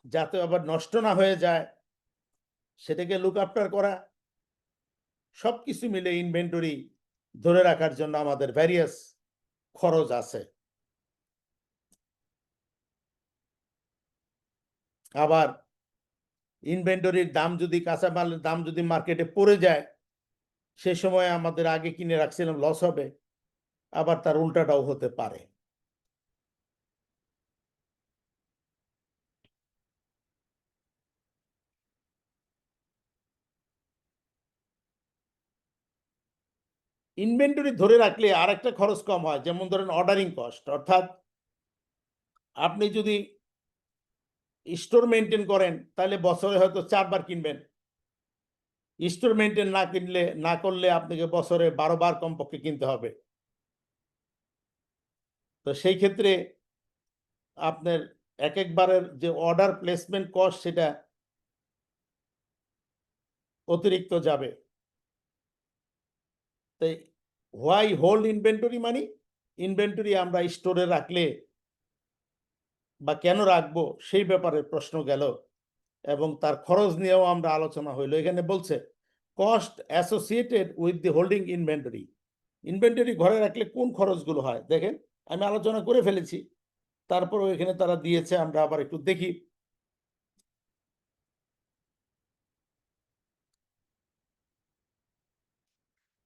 যাতে আবার নষ্ট না হয়ে যায় সেটাকে লুক আফটার করা, সবকিছু মিলে ইনভেন্টরি ধরে রাখার জন্য আমাদের ভ্যারিয়াস খরচ আছে। আবার ইনভেন্টরির দাম যদি, কাঁচামালের দাম যদি মার্কেটে পড়ে যায়, সে সময় আমাদের আগে কিনে রাখছিলাম লস হবে, আবার তার উল্টাটাও হতে পারে। ইনভেন্টরি ধরে রাখলে আরেকটা খরচ কম হয়, যেমন ধরেন অর্ডারিং কস্ট, অর্থাৎ আপনি যদি স্টোর মেনটেন করেন তাহলে বছরে হয়তো 4 বার কিনবেন। স্টোর মেনটেন না করলে আপনাকে বছরে 12 বার কমপক্ষে কিনতে হবে। তো সেই ক্ষেত্রে আপনার এক একবারের যে অর্ডার প্লেসমেন্ট কস্ট সেটা অতিরিক্ত যাবে। তাই হোয়াই হোল্ড ইনভেন্টরি মানে ইনভেন্টরি আমরা স্টোরে রাখলে বা কেন রাখবো সেই ব্যাপারে প্রশ্ন গেল, এবং তার খরচ নিয়েও আমরা আলোচনা হইলো। এখানে বলছে cost associated with the holding inventory. Inventory ঘরে রাখলে কোন খরচগুলো হয় দেখেন, আমি আলোচনা করে ফেলেছি, তারপরও এখানে তারা দিয়েছে, আমরা আবার একটু দেখি।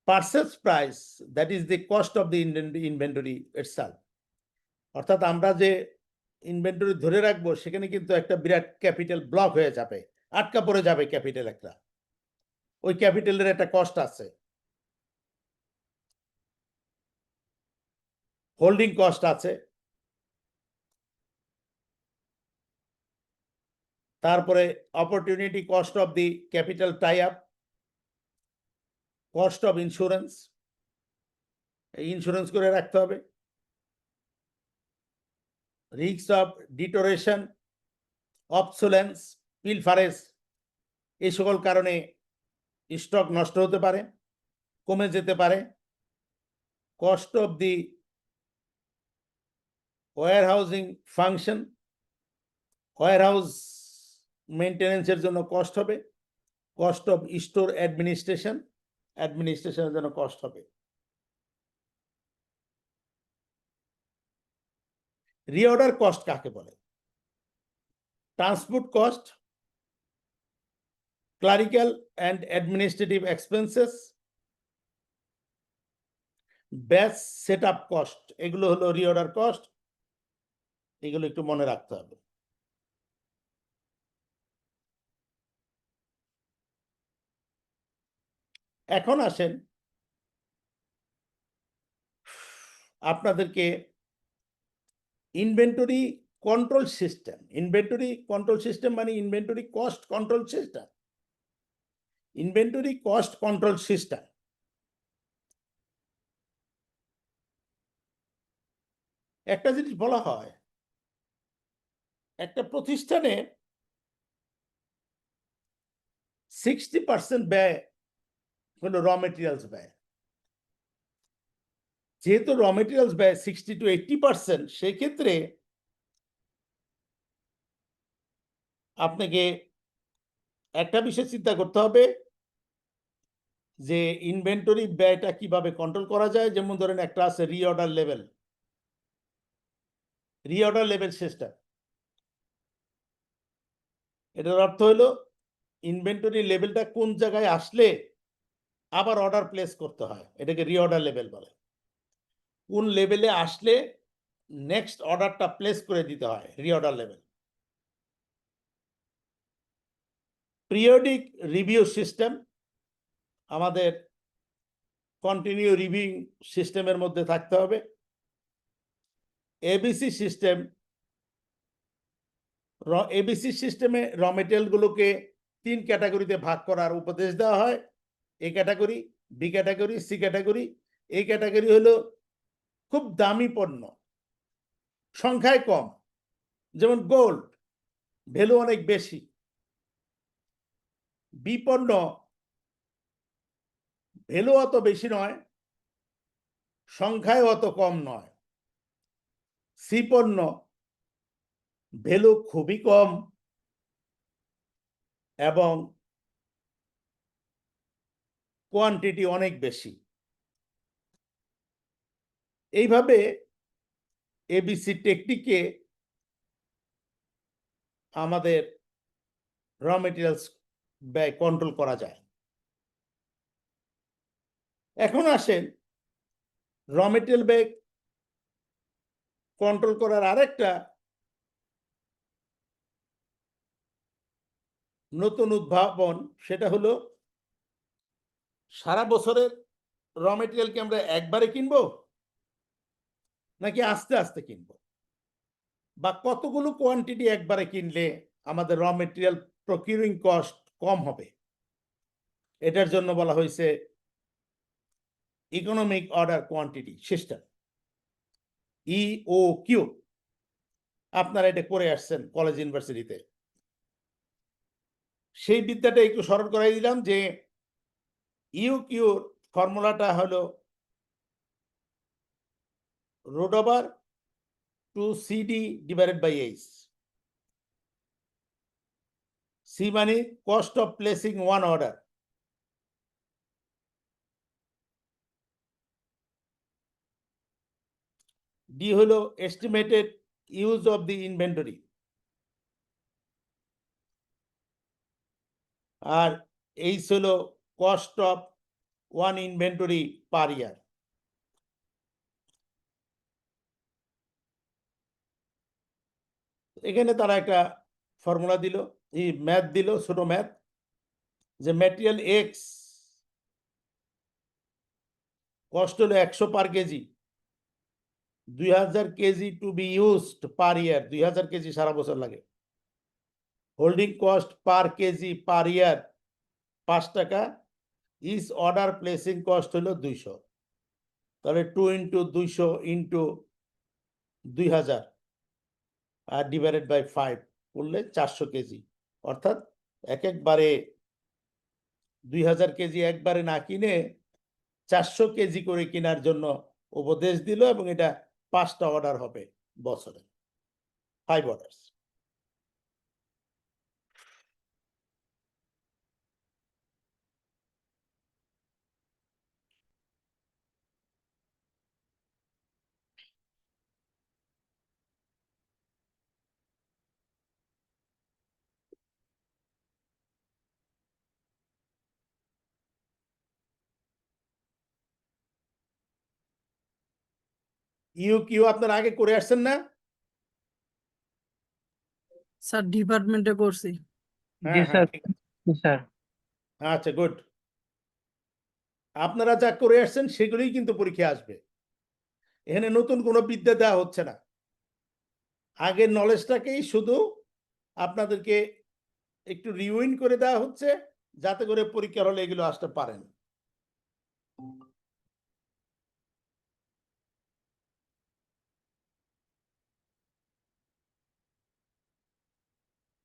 Purchase price, that is the cost of the inventory itself. অর্থাৎ আমরা যে ইনভেন্টরি ধরে রাখবো সেখানে কিন্তু একটা বিরাট ক্যাপিটাল ব্লক হয়ে যাবে, আটকা পড়ে যাবে ক্যাপিটাল একটা, ওই ক্যাপিটালের একটা কস্ট আছে, হোল্ডিং কস্ট আছে। তারপরে opportunity cost of the capital tie up, cost of insurance, insurance করে রাখতে হবে, risk of deterioration, obsolescence, pilferage, এই সকল কারণে স্টক নষ্ট হতে পারে, কমে যেতে পারে। Cost of the warehousing function, warehouse মেনটেন্যান্সের জন্য কস্ট হবে, কস্ট অফ স্টোর অ্যাডমিনিস্ট্রেশনের জন্য কস্ট হবে। রিঅর্ডার কস্ট কাকে বলে? Transport cost, clerical and administrative expenses, batch set up cost, এগুলো হলো রিঅর্ডার কস্ট। এগুলো একটু মনে রাখতে হবে। এখন আসেন আপনাদেরকে inventory control system. Inventory control system মানে inventory cost control system. Inventory cost control system, একটা জিনিস বলা হয়, একটা প্রতিষ্ঠানে 60% ব্যয় হলো র মেটেরিয়ালস ব্যয়। যেহেতু র মেটেরিয়ালস ব্যয় 60 to 80%, সেক্ষেত্রে আপনাকে একটা বিষয় চিন্তা করতে হবে যে ইনভেন্টরি ব্যয়টা কিভাবে কন্ট্রোল করা যায়। যেমন ধরেন একটা আছে রিঅর্ডার লেভেল সিস্টেম। এটার অর্থ হলো ইনভেন্টরি লেভেলটা কোন জায়গায় আসলে আবার অর্ডার প্লেস করতে হয়, এটাকে রিঅর্ডার লেভেল বলে। কোন লেভেলে আসলে নেক্সট অর্ডারটা প্লেস করে দিতে হয়, reorder level. Periodic review system, আমাদের কন্টিনিউ রিভিউ সিস্টেমের মধ্যে থাকতে হবে। এবিসি সিস্টেম, এবিসি সিস্টেমে র মেটেরিয়ালগুলোকে 3 ক্যাটাগরিতে ভাগ করার উপদেশ দেওয়া হয়। A category, B category, C category. এই ক্যাটাগরি হলো খুব দামি পণ্য, সংখ্যায় কম, যেমন গোল্ড, ভ্যালু অনেক বেশি। বি পণ্য ভ্যালু অত বেশি নয়, সংখ্যায় অত কম নয়। সি পণ্য ভ্যালু খুবই কম এবং কোয়ান্টিটি অনেক বেশি। এইভাবে এবিসি টেকনিকে আমাদের র মেটেরিয়ালস ব্যয় কন্ট্রোল করা যায়। এখন আসেন র মেটেরিয়াল ব্যয় কন্ট্রোল করার আরেকটা নতুন উদ্ভাবন, সেটা হলো সারা বছরের র মেটেরিয়াল কি আমরা একবারে কিনবো নাকি আস্তে আস্তে কিনবো, বা কতগুলো কোয়ান্টিটি একবারে কিনলে আমাদের র মেটেরিয়াল প্রকিউরিং কস্ট কম হবে, এটার জন্য বলা হয়েছে ইকোনমিক অর্ডার কোয়ান্টিটি সিস্টেম, ইওকিউ। আপনারা এটা করে আসছেন কলেজ ইউনিভার্সিটিতে। সেই বিদ্যাটা একটু স্মরণ করাই দিলাম যে ইউকিউর ফর্মুলাটা হলো √2CD divided by H. C মানে cost of placing one order. D হলো estimated use of the inventory. R H হলো cost of one inventory per year. এখানে তারা একটা ফর্মুলা দিল, এই ম্যাথ দিল, ছোট ম্যাথ, যে ম্যাটেরিয়াল এক্স কস্ট হলো 100 per KG, 2000 KG to be used per year, 2000 KG সারা বছর লাগে। Holding cost per KG per year 5 টাকা, ইস অর্ডার প্লেসিং কস্ট হলো 200, তাহলে 2 ইন্টু 200 ইন্টু 2000 আর ডিভাইডেড বাই 5 করলে 400 কেজি, অর্থাৎ একবারে 2000 কেজি একবারে না কিনে 400 কেজি করে কেনার জন্য উপদেশ দিল, এবং এটা 5টা অর্ডার হবে বছরে, 5 অর্ডারস। ইউকিউ আপনারা আগে করে আসছেন না? স্যার ডিপার্টমেন্টে করছি। জি হ্যাঁ স্যার। হ্যাঁ, ঠিক আছে। জি স্যার। আচ্ছা, গুড। আপনারা যা করে আসছেন সেগুলোই কিন্তু পরীক্ষা আসবে, এখানে নতুন কোনো বিদ্যা দেওয়া হচ্ছে না। আগের নলেজটাকেই শুধু আপনাদেরকে একটু রিউইন করে দেওয়া হচ্ছে, যাতে করে পরীক্ষার হলে এগুলো আসতে পারেন।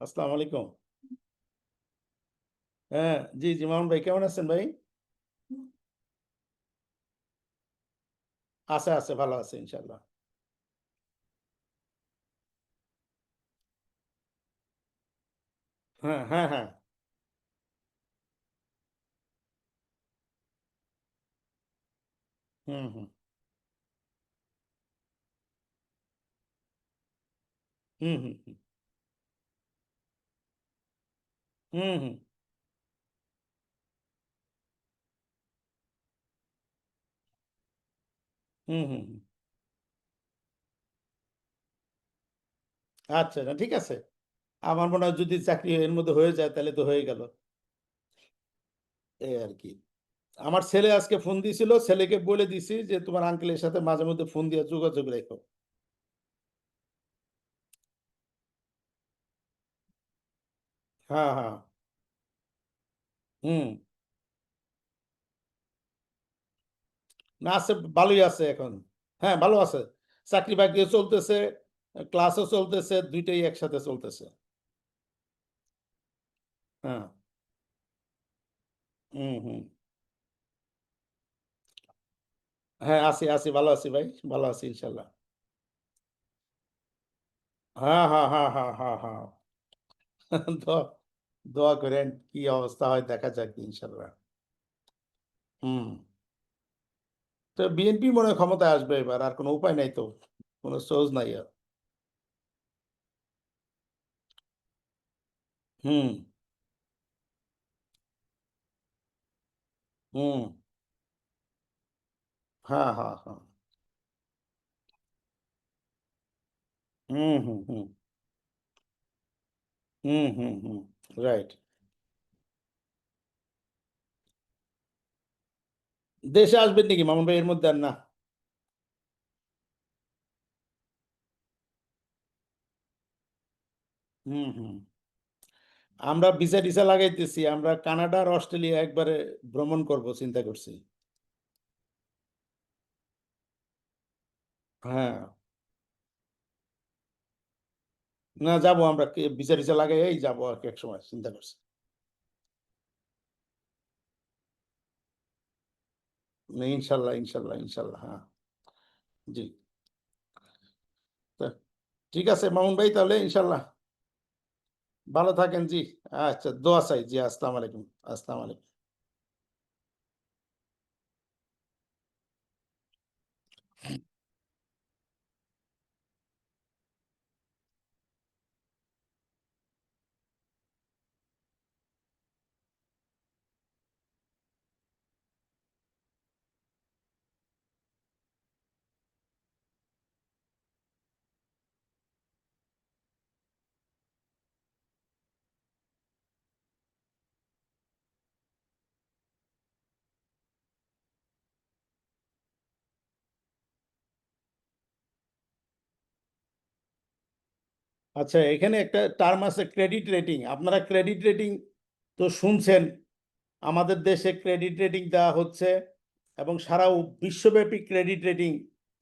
আসসালামু আলাইকুম। হ্যাঁ, জি জি, মামুন ভাই কেমন আছেন ভাই? আছে আছে, ভালো আছে ইনশাল্লাহ। হ্যাঁ হ্যাঁ হ্যাঁ। হুম হুম হুম হুম হুম হুম হুম হুম হুম। আচ্ছা, না ঠিক আছে। আমার মনে হয় যদি চাকরি এর মধ্যে হয়ে যায় তাহলে তো হয়ে গেল, এই আর কি। আমার ছেলে আজকে ফোন দিয়েছিল, ছেলেকে বলে দিছি যে তোমার আঙ্কেলের সাথে মাঝে মধ্যে ফোন দিয়ে যোগাযোগ রেখো। হ্যাঁ হ্যাঁ। হুম। না, আছে, ভালোই আছে এখন। হ্যাঁ, ভালো আছে, চাকরি বাকরিও চলতেছে, ক্লাসও চলতেছে, দুইটাই একসাথে চলতেছে। হ্যাঁ। হুম হুম। হ্যাঁ, আছি আছি, ভালো আছি ভাই, ভালো আছি ইনশাল্লাহ। হ্যাঁ হ্যাঁ হ্যাঁ হ্যাঁ হ্যাঁ হ্যাঁ। দোয়া দোয়া করেন, কি অবস্থা হয় দেখা যাক ইনশাল্লাহ। হুম। তো বিএনপি মনে হয় ক্ষমতায় আসবে এবার, আর কোনো উপায় নাই তো, কোনো সোর্স নাই আর। হুম। হুম। হ্যাঁ হ্যাঁ হ্যাঁ। হুম হুম হুম হুম হুম হুম। রাইট। দেশে আসবেন নাকি মামুন ভাই এর মধ্যে? আর না? হুম হুম। আমরা ভিসা টিসা লাগাইতেছি, আমরা কানাডা আর অস্ট্রেলিয়া একবারে ভ্রমণ করব চিন্তা করছি। হ্যাঁ, না যাবো আমরা, ভিসা টিসা লাগাই যাবো আর কি, এক সময় চিন্তা করছি। না, ইনশাল্লাহ ইনশাল্লাহ ইনশাল্লাহ, হ্যাঁ। জি। তা ঠিক আছে মামুন ভাই, তাহলে ইনশাল্লাহ ভালো থাকেন। জি, আচ্ছা, দোয়া চাই। জি, আসসালামু আলাইকুম। আসসালামু আলাইকুম। আচ্ছা, এখানে একটা টার্ম আছে ক্রেডিট রেটিং। আপনারা ক্রেডিট রেটিং তো শুনছেন, আমাদের দেশে ক্রেডিট রেটিং দেওয়া হচ্ছে এবং সারা বিশ্বব্যাপী ক্রেডিট রেটিং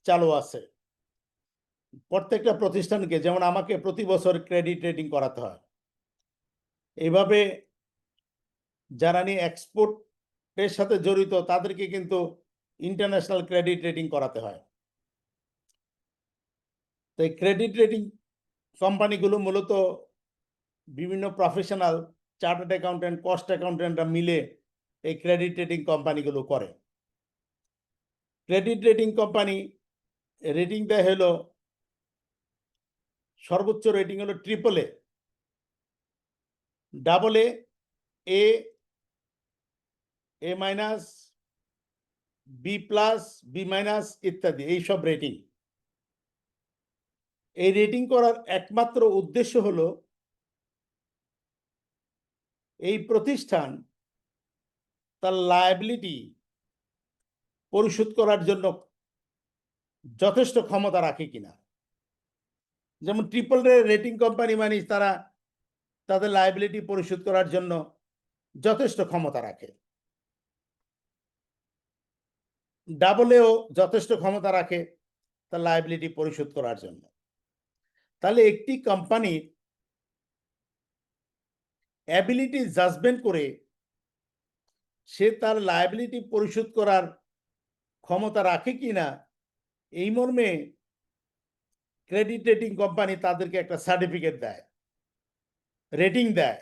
চালু আছে। প্রত্যেকটা প্রতিষ্ঠানকে, যেমন আমাকে প্রতি বছর ক্রেডিট রেটিং করাতে হয়, এইভাবে যারা নিয়ে এক্সপোর্টের সাথে জড়িত তাদেরকে কিন্তু ইন্টারন্যাশনাল ক্রেডিট রেটিং করাতে হয়। তো এই ক্রেডিট রেটিং কোম্পানিগুলো মূলত বিভিন্ন প্রফেশনাল, চার্টার্ড অ্যাকাউন্টেন্ট, কস্ট অ্যাকাউন্টেন্টরা মিলে এই ক্রেডিট রেটিং কোম্পানিগুলো করে। ক্রেডিট রেটিং কোম্পানি রেটিং দেয় হলো, সর্বোচ্চ রেটিং হলো triple A, double A, A, A minus, B plus, B minus ইত্যাদি, এইসব রেটিং। এই রেটিং করার একমাত্র উদ্দেশ্য হলো এই প্রতিষ্ঠান তার লায়াবিলিটি পরিশোধ করার জন্য যথেষ্ট ক্ষমতা রাখে কিনা। যেমন ট্রিপল রেটিং কোম্পানি মানে তারা তাদের লায়াবিলিটি পরিশোধ করার জন্য যথেষ্ট ক্ষমতা রাখে। ডাবল এও যথেষ্ট ক্ষমতা রাখে তার লায়াবিলিটি পরিশোধ করার জন্য। তাহলে একটি কোম্পানির অ্যাবিলিটি জাজমেন্ট করে সে তার লায়াবিলিটি পরিশোধ করার ক্ষমতা রাখে কিনা, এই মর্মে ক্রেডিট রেটিং কোম্পানি তাদেরকে একটা সার্টিফিকেট দেয়, রেটিং দেয়,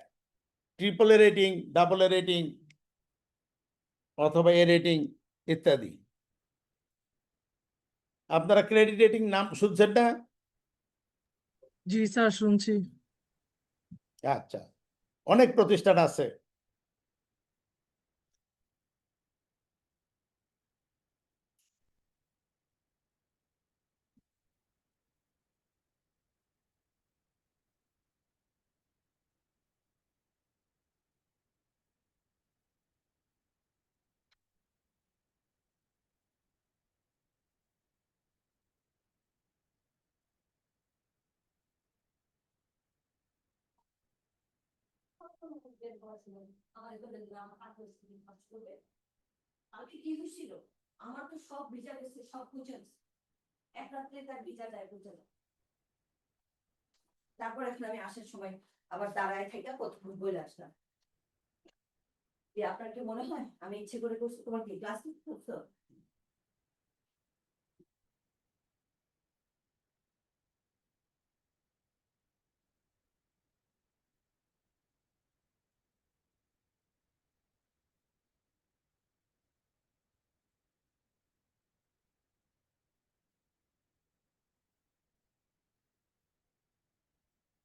triple A rating, double A rating অথবা এ রেটিং ইত্যাদি। আপনারা ক্রেডিট রেটিং নাম শুনছেন না? জি স্যার, শুনছি। আচ্ছা, অনেক প্রতিষ্ঠান আছে। আমি কি হয়েছিল, আমার তো সব ভিজা গেছে, সব বুঝে এক রাত্রে তার ভিজা যায় বুঝে না। তারপর এখন আমি আসার সময় আবার দাঁড়ায় থেকে কতক্ষণ বলে আসলাম যে আপনার কি মনে হয় আমি ইচ্ছে করে করছি? তোমার কি ক্লাস করছো?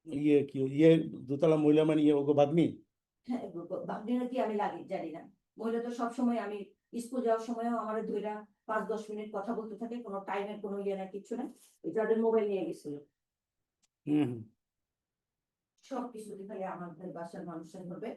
ইয়ে কি ইয়ে দোতলা মহিলা মানে ইয়ে ওগো ভাগ্নি? হ্যাঁ, ভাবনা কি আমি লাগে জানি না। মহিলা তো সবসময়, আমি স্কুল যাওয়ার সময়ও আমার ধইরা 5-10 মিনিট কথা বলতে থাকে, কোনো টাইমের কোনো ইয়ে না, কিচ্ছু না। যাদের মোবাইল নিয়ে গেছিল হুম। সবকিছু খালি আমাদের বাসার মানুষের ধরবে।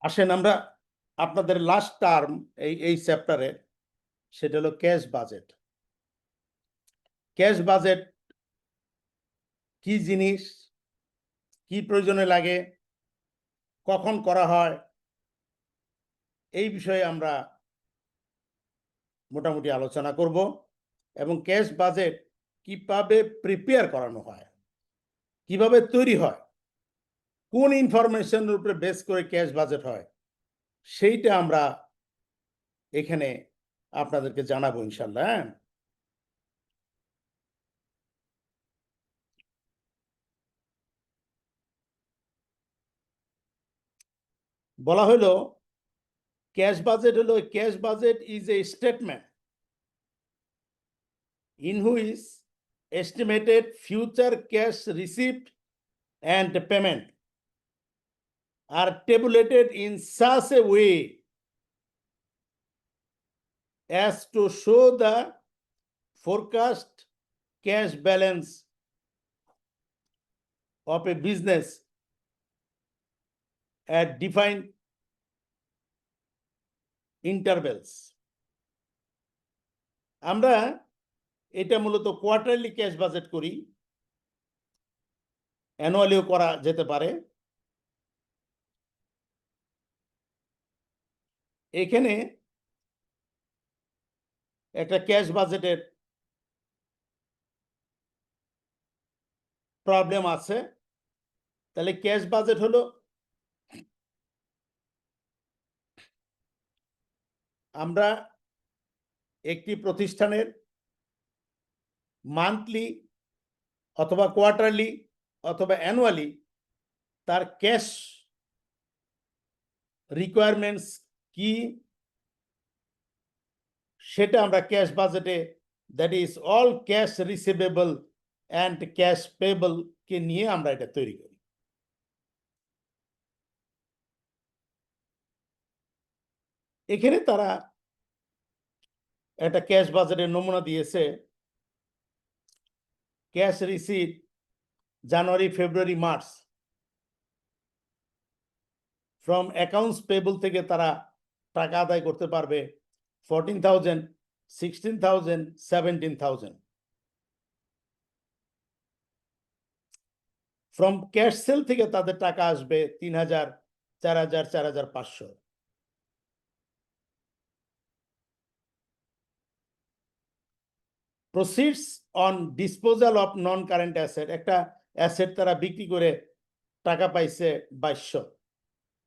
আসেন আমরা আপনাদের লাস্ট টার্ম এই চ্যাপ্টারে, সেটা হলো ক্যাশ বাজেট। ক্যাশ বাজেট কি জিনিস, কি প্রয়োজনে লাগে, কখন করা হয়, এই বিষয়ে আমরা মোটামুটি আলোচনা করব, এবং ক্যাশ বাজেট কিভাবে প্রিপেয়ার করানো হয়, কিভাবে তৈরি হয়, কোন ইনফরমেশনের উপরে বেস করে ক্যাশ বাজেট হয়, সেইটা আমরা এখানে আপনাদেরকে জানাবো ইনশাল্লাহ। হ্যাঁ, বলা হলো ক্যাশ বাজেট হলো, cash budget is a statement in which estimated future cash receipt and payment are tabulated in such a way as to show the forecast cash balance of a business at defined intervals. আমরা এটা মূলত quarterly cash budget করি, অ্যানুয়ালিও করা যেতে পারে। এখানে একটা cash বাজেটের প্রবলেম আছে। তাহলে ক্যাশ বাজেট হলো আমরা একটি প্রতিষ্ঠানের মান্থলি অথবা কোয়ার্টারলি অথবা অ্যানুয়ালি তার ক্যাশ রিকোয়ারমেন্টস কি, সেটা আমরা ক্যাশ বাজেটে, that is all cash receivable and cash payable কে নিয়ে আমরা এটা তৈরি করি। এখানে তারা একটা ক্যাশ বাজেটের নমুনা দিয়েছে। Cash receipt January, February, March from accounts payable থেকে তারা টাকা আদায় করতে পারবে 14,000, 16,000, 17,000। ফ্রম ক্যাশ সেল থেকে তাদের টাকা আসবে 3,000, 4,000, 4,500। Proceeds on disposal of non current asset, একটা অ্যাসেট তারা বিক্রি করে টাকা পাইছে 2,200,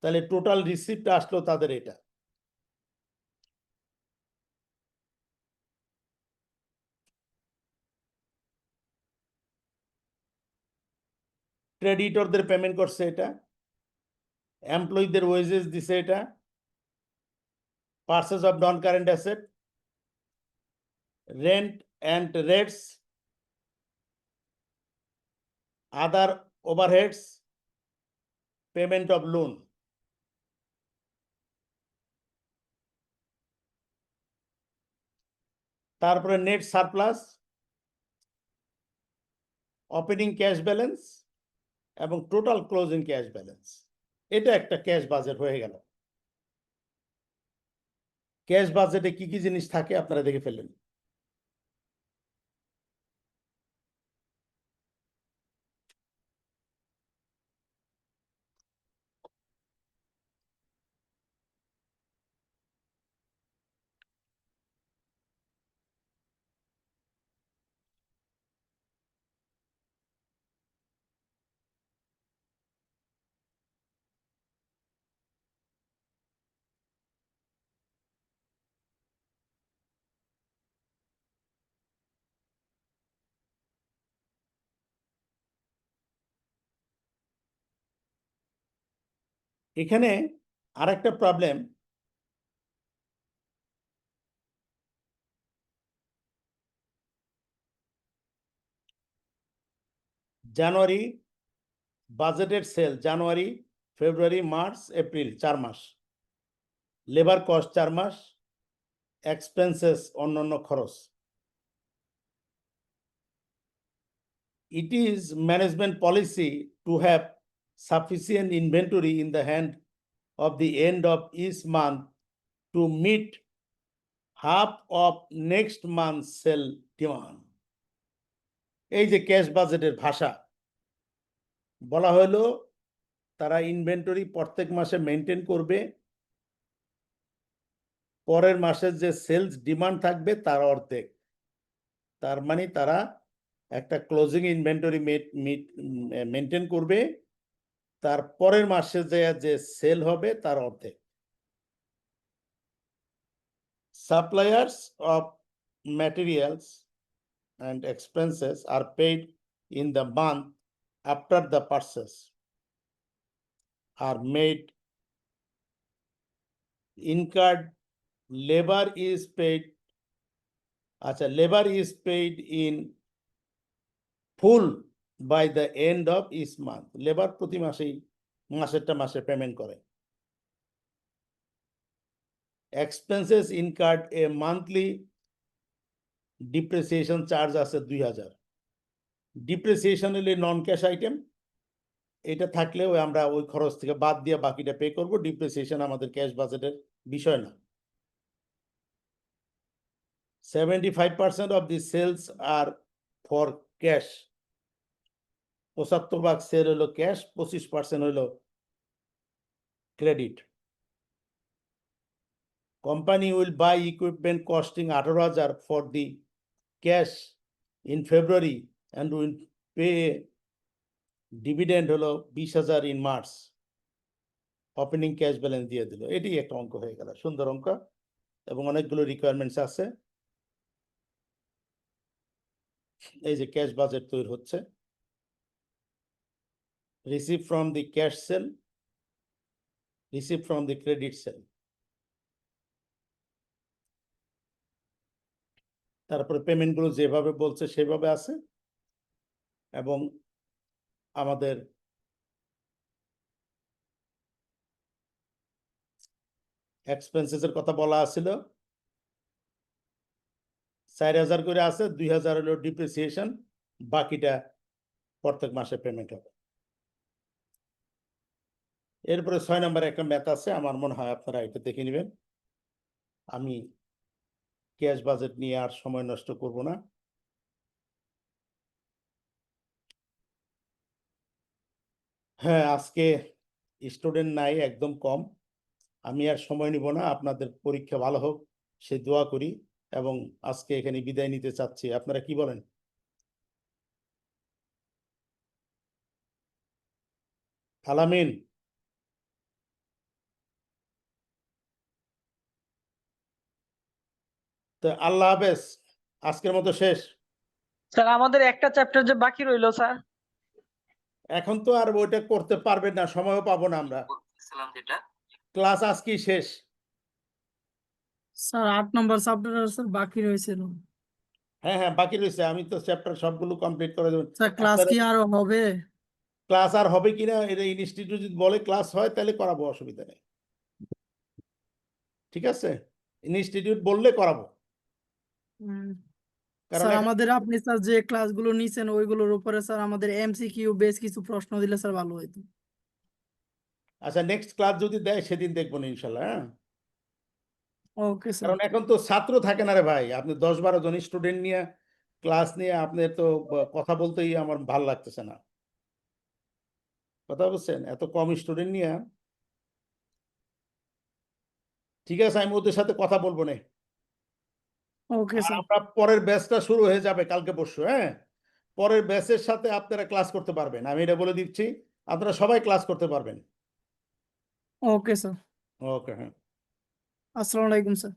তাহলে টোটাল রিসিপ্টটা আসলো তাদের এটা। ক্রেডিটরদের পেমেন্ট করছে এটা, এমপ্লয়ীদের ওয়েজেস দিছে এটা, purchase of non current asset, rent and rates, other overheads, payment of loan. তারপরে net surplus, opening cash balance এবং টোটাল ক্লোজিং ক্যাশ ব্যালেন্স। এটা একটা ক্যাশ বাজেট হয়ে গেল। ক্যাশ বাজেটে কি কি জিনিস থাকে আপনারা দেখে ফেললেন। এখানে আরেকটা প্রবলেম, জানুয়ারি বাজেটের সেল, জানুয়ারি, ফেব্রুয়ারি, মার্চ, এপ্রিল, 4 মাস, লেবার কস্ট 4 মাস, এক্সপেন্সেস অন্যান্য খরচ। It is management policy to have sufficient inventory in the hand of the end of each month to meet half of next month's sale demand. এই যে cash বাজেটের ভাষা, বলা হলো তারা inventory প্রত্যেক মাসে মেনটেন করবে, পরের মাসের যে সেলস ডিমান্ড থাকবে তার অর্ধেক। তার মানে তারা একটা ক্লোজিং ইনভেন্টরি মেনটেন করবে, তার পরের মাসে যে সেল হবে তার অর্ধেক। Suppliers of materials and expenses are paid in the month after the purchase are made. Incurred labor is paid. Labor is paid in full by the end of each month. Labor প্রতি মাসেই মাসেরটা মাসে payment করে। Expenses incurred a monthly depreciation charge আছে 2000। Depreciation হলে নন cash item, এটা থাকলেও আমরা ওই খরচ থেকে বাদ দিয়ে বাকিটা পে করব। ডিপ্রিসিয়েশন আমাদের ক্যাশ বাজেটের বিষয় না। 75% of the sales are for cash। 75% sell হলো ক্যাশ, 25% হলো credit. Company will buy equipment costing 18,000 for the cash in February and will pay dividend হলো 20,000 in March। Opening cash balance দিয়ে দিল। এটি একটা অঙ্ক হয়ে গেল, সুন্দর অঙ্ক, এবং অনেকগুলো রিকোয়ারমেন্টস আছে। এই যে ক্যাশ বাজেট তৈরি হচ্ছে। Receive from the cash sell, receive from the credit sell. তারপরে পেমেন্টগুলো যেভাবে বলছে সেভাবে আছে, এবং আমাদের এক্সপেন্সেসের কথা বলা আছিল। 4,000 করে আছে, 2,000 হলো ডিপ্রিসিয়েশন, বাকিটা প্রত্যেক মাসে পেমেন্ট হবে। এরপরে 6 নম্বরে একটা ম্যাথ আছে, আমার মনে হয় আপনারা এটা দেখে নেবেন। আমি ক্যাশ বাজেট নিয়ে আর সময় নষ্ট করব না। হ্যাঁ, আজকে স্টুডেন্ট নাই, একদম কম। আমি আর সময় নিব না, আপনাদের পরীক্ষা ভালো হোক সে দোয়া করি, এবং আজকে এখানে বিদায় নিতে চাচ্ছি। আপনারা কি বলেন? আলামিন, তো আল্লাহ হাফেজ, আজকের মতো শেষ। স্যার আমাদের একটা চ্যাপ্টার যে বাকি রইলো স্যার। এখন তো আর ওইটা করতে পারবেন না, সময়ও পাবো না আমরা। ক্লাস আজকেই শেষ। স্যার 8 নম্বর চ্যাপ্টার স্যার বাকি রয়েছিল। হ্যাঁ হ্যাঁ, বাকি রয়েছে। আমি তো চ্যাপ্টার সবগুলো কমপ্লিট করে দেব। স্যার ক্লাস কি আরো হবে? ক্লাস আর হবে কিনা এটা ইনস্টিটিউট যদি বলে ক্লাস হয় তাহলে করাবো, অসুবিধা নেই। ঠিক আছে, ইনস্টিটিউট বললে করাবো। কারণ স্যার আমাদের আপনি স্যার যে ক্লাসগুলো নিছেন ওইগুলোর উপরে স্যার আমাদের এমসিকিউ বেশ কিছু প্রশ্ন দিলে স্যার ভালো হতো। আচ্ছা, নেক্সট ক্লাস যদি দেয় সেদিন দেখবো না ইনশাল্লাহ। হ্যাঁ, ওকে স্যার। কারণ এখন তো ছাত্র থাকে না রে ভাই। আপনি 10-12 জন স্টুডেন্ট নিয়ে ক্লাস নিয়ে আপনি তো কথা বলতেই আমার ভালো লাগতেছে না। কথা বলছেন, এত কম স্টুডেন্ট নিয়ে। ঠিক আছে, আমি ওদের সাথে কথা বলবো না। ওকে আর স্যার। আমরা পরের ব্যাচটা শুরু হয়ে যাবে কালকে পরশু। হ্যাঁ, পরের ব্যাচের সাথে আপনারা ক্লাস করতে পারবেন, আমি এটা বলে দিচ্ছি। আপনারা সবাই ক্লাস করতে পারবেন। Okay sir. ওকে, হ্যাঁ। আসসালামু আলাইকুম স্যার।